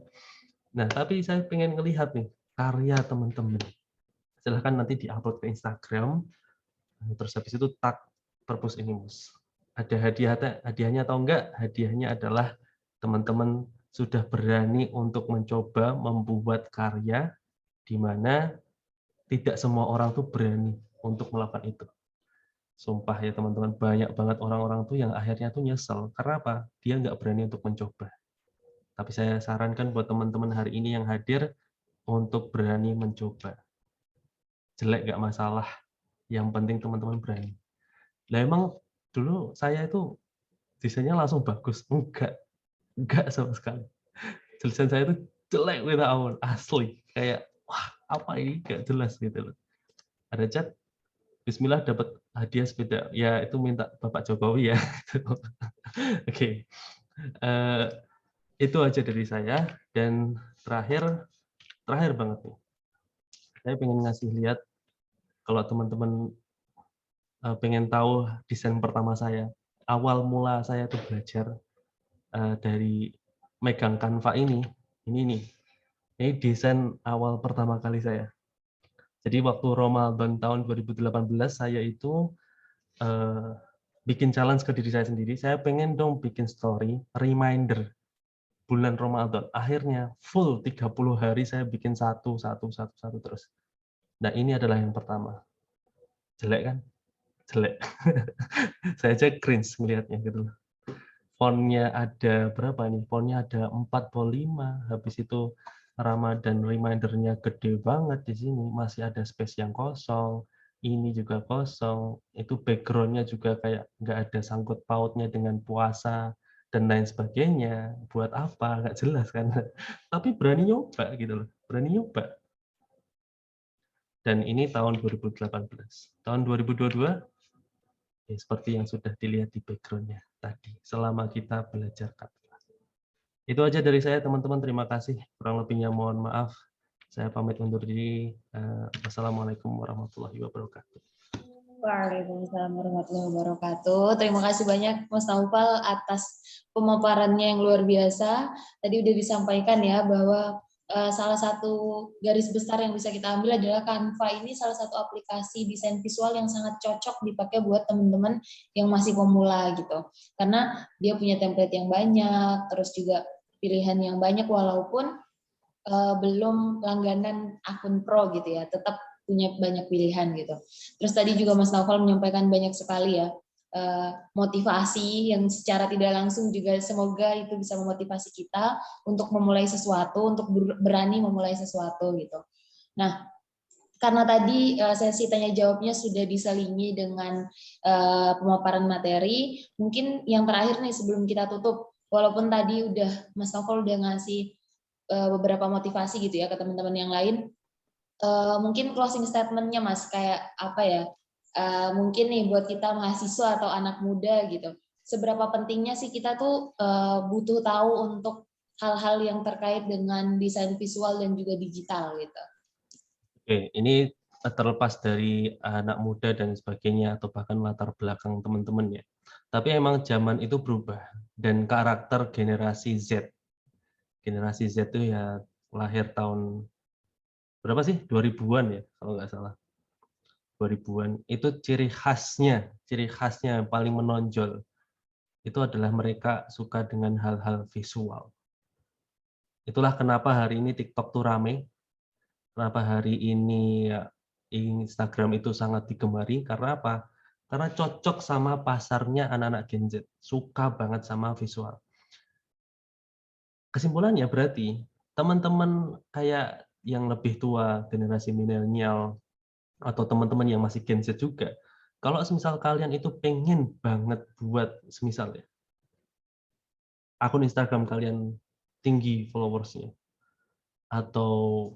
S4: Nah, tapi saya pengen ngelihat nih karya teman-teman. Silahkan nanti diupload ke Instagram, terus habis itu tag Perpus Unimus. Ada hadiahnya atau enggak? Hadiahnya adalah teman-teman sudah berani untuk mencoba membuat karya di mana tidak semua orang tuh berani untuk melakukan itu. Sumpah ya teman-teman, banyak banget orang-orang tuh yang akhirnya tuh nyesel. Karena apa? Dia nggak berani untuk mencoba. Tapi saya sarankan buat teman-teman hari ini yang hadir untuk berani mencoba. Jelek nggak masalah. Yang penting teman-teman berani. Lah emang dulu saya itu desainnya langsung bagus. Enggak sama sekali. Desain saya itu jelek minta ampun, asli. Kayak, wah apa ini? Nggak jelas gitu loh. Ada chat, Bismillah dapat hadiah sepeda. Ya itu minta Bapak Jokowi ya. Oke. Itu aja dari saya. Dan terakhir banget nih. Saya pengen ngasih lihat kalau teman-teman pengen tahu desain pertama saya. Awal mula saya tuh belajar dari megang Canva ini nih. Ini desain awal pertama kali saya. Jadi waktu Ramadan tahun 2018 saya itu bikin challenge ke diri saya sendiri. Saya pengen dong bikin story reminder bulan Ramadan. Akhirnya full 30 hari saya bikin satu terus. Nah ini adalah yang pertama. Jelek kan? Jelek. Saya aja cringe melihatnya gitu. Fontnya ada berapa nih? Fontnya ada 45. Habis itu Ramadan remindernya gede banget di sini. Masih ada space yang kosong. Ini juga kosong. Itu backgroundnya juga kayak nggak ada sangkut pautnya dengan puasa dan lain sebagainya. Buat apa? Nggak jelas kan. Tapi berani nyoba gitu loh. Berani nyoba. Dan ini tahun 2018. Tahun 2022 ya, seperti yang sudah dilihat di background-nya tadi, selama kita belajar Canva. Itu aja dari saya, teman-teman. Terima kasih. Kurang lebihnya mohon maaf. Saya pamit undur diri. Wassalamualaikum warahmatullahi wabarakatuh.
S1: Waalaikumsalam warahmatullahi wabarakatuh. Terima kasih banyak Mas Naufal atas pemaparannya yang luar biasa. Tadi udah disampaikan ya bahwa salah satu garis besar yang bisa kita ambil adalah Canva ini salah satu aplikasi desain visual yang sangat cocok dipakai buat teman-teman yang masih pemula gitu. Karena dia punya template yang banyak, terus juga pilihan yang banyak, walaupun belum langganan akun pro gitu ya, tetap punya banyak pilihan gitu. Terus tadi juga Mas Naufal menyampaikan banyak sekali ya motivasi yang secara tidak langsung juga semoga itu bisa memotivasi kita untuk memulai sesuatu, untuk berani memulai sesuatu gitu. Nah, karena tadi sesi tanya jawabnya sudah diselingi dengan pemaparan materi, mungkin yang terakhir nih sebelum kita tutup, walaupun tadi udah Mas Naufal udah ngasih beberapa motivasi gitu ya ke teman-teman yang lain, mungkin closing statement-nya Mas, kayak apa ya, mungkin nih buat kita mahasiswa atau anak muda gitu, seberapa pentingnya sih kita tuh butuh tahu untuk hal-hal yang terkait dengan desain visual dan juga digital gitu.
S4: Oke, ini terlepas dari anak muda dan sebagainya atau bahkan latar belakang teman-teman ya. Tapi emang zaman itu berubah dan karakter generasi Z. Generasi Z itu ya lahir tahun berapa sih? 2000-an ya kalau nggak salah. 2000-an itu ciri khasnya yang paling menonjol itu adalah mereka suka dengan hal-hal visual. Itulah kenapa hari ini TikTok tuh rame, kenapa hari ini Instagram itu sangat digemari, karena apa? Karena cocok sama pasarnya anak-anak Gen Z, suka banget sama visual. Kesimpulannya berarti teman-teman kayak yang lebih tua, generasi milenial, atau teman-teman yang masih Gen Z juga, kalau semisal kalian itu pengen banget buat semisal ya, akun Instagram kalian tinggi followersnya, atau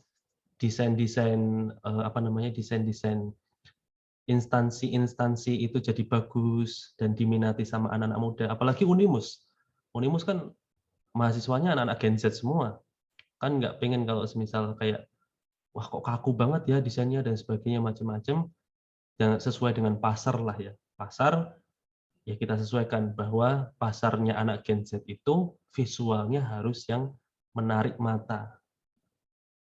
S4: desain-desain desain-desain instansi-instansi itu jadi bagus dan diminati sama anak-anak muda, apalagi Unimus. Unimus kan mahasiswanya anak-anak Gen Z semua. Kan nggak pengen kalau semisal kayak wah kok kaku banget ya desainnya dan sebagainya macam-macam, dan sesuai dengan pasar lah ya. Pasar ya kita sesuaikan bahwa pasarnya anak Gen Z itu visualnya harus yang menarik mata.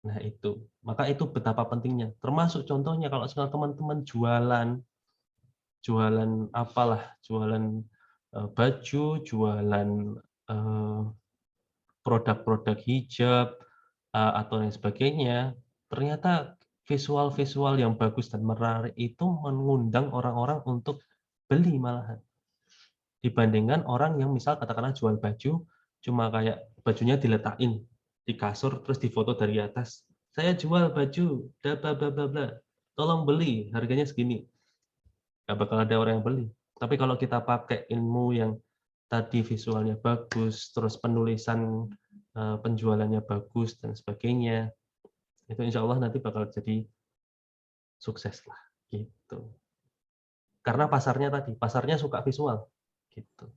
S4: Nah itu, maka itu betapa pentingnya. Termasuk contohnya kalau teman-teman jualan apalah, jualan baju, jualan produk-produk hijab atau lain sebagainya, ternyata visual-visual yang bagus dan menarik itu mengundang orang-orang untuk beli malahan. Dibandingkan orang yang misal katakanlah jual baju, cuma kayak bajunya diletakin di kasur terus difoto dari atas. Saya jual baju, bla bla bla bla bla. Tolong beli, harganya segini. Nggak bakal ada orang yang beli. Tapi kalau kita pakai ilmu yang tadi visualnya bagus, terus penulisan penjualannya bagus dan sebagainya, itu insya Allah nanti bakal jadi sukses lah gitu. Karena pasarnya suka visual gitu.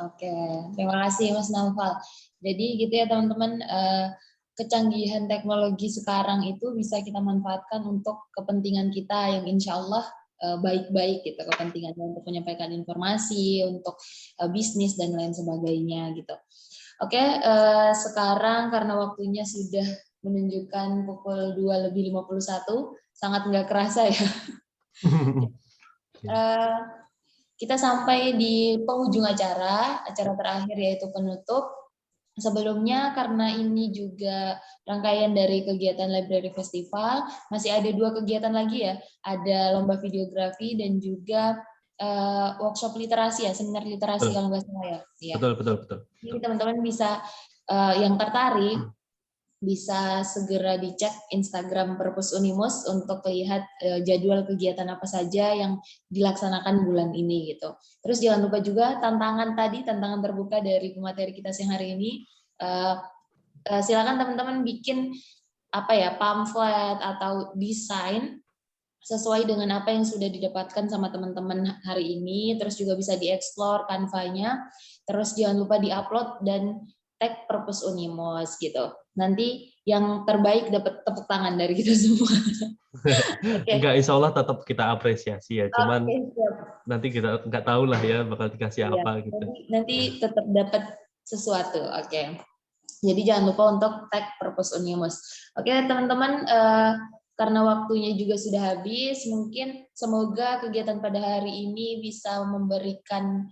S1: Oke, terima kasih Mas Naufal. Jadi gitu ya teman-teman, kecanggihan teknologi sekarang itu bisa kita manfaatkan untuk kepentingan kita yang insya Allah baik-baik gitu, kepentingannya untuk menyampaikan informasi, untuk bisnis dan lain sebagainya gitu. Oke, sekarang karena waktunya sudah menunjukkan pukul 2:51, sangat nggak kerasa ya. Kita sampai di penghujung acara terakhir yaitu penutup. Sebelumnya karena ini juga rangkaian dari kegiatan Library Festival, masih ada 2 kegiatan lagi ya, ada lomba videografi dan juga workshop literasi ya, seminar literasi kalau nggak salah ya.
S4: Betul.
S1: Jadi teman-teman bisa yang tertarik bisa segera dicek Instagram Perpus Unimus untuk lihat jadwal kegiatan apa saja yang dilaksanakan bulan ini gitu. Terus jangan lupa juga tantangan terbuka dari pemateri kita siang hari ini. Silakan teman-teman bikin pamflet atau desain sesuai dengan apa yang sudah didapatkan sama teman-teman hari ini. Terus juga bisa dieksplor Canva-nya. Terus jangan lupa diupload dan tag Perpus Unimus gitu. Nanti yang terbaik dapat tepuk tangan dari kita semua.
S4: Enggak, insya Allah tetap kita apresiasi ya. Cuman nanti kita nggak tahu lah ya bakal dikasih apa gitu.
S1: Nanti tetap dapat sesuatu. Oke. Jadi jangan lupa untuk tag Perpus Unimus. Oke teman-teman, karena waktunya juga sudah habis, mungkin semoga kegiatan pada hari ini bisa memberikan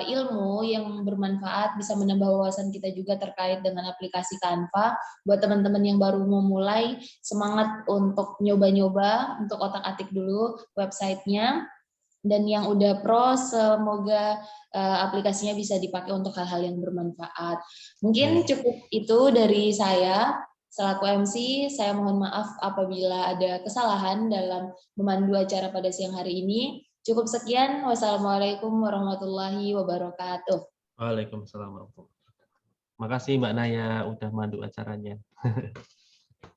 S1: ilmu yang bermanfaat, bisa menambah wawasan kita juga terkait dengan aplikasi Canva. Buat teman-teman yang baru memulai, semangat untuk nyoba-nyoba, untuk otak-atik dulu websitenya. Dan yang udah pro, semoga aplikasinya bisa dipakai untuk hal-hal yang bermanfaat. Mungkin cukup itu dari saya. Selaku MC, saya mohon maaf apabila ada kesalahan dalam memandu acara pada siang hari ini. Cukup sekian. Wassalamualaikum warahmatullahi wabarakatuh.
S4: Waalaikumsalam warahmatullahi wabarakatuh. Makasih Mbak Naya udah mandu acaranya.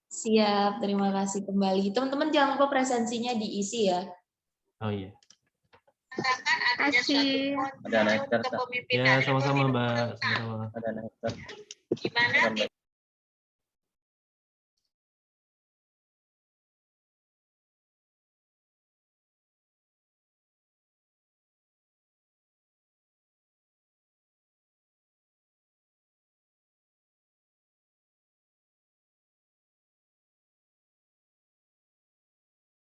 S1: Siap, terima kasih kembali. Teman-teman jangan lupa presensinya diisi ya.
S4: Oh iya.
S7: Kasih.
S8: Ada anak
S4: Ya, sama-sama Mbak. Sama-sama.
S8: ada anak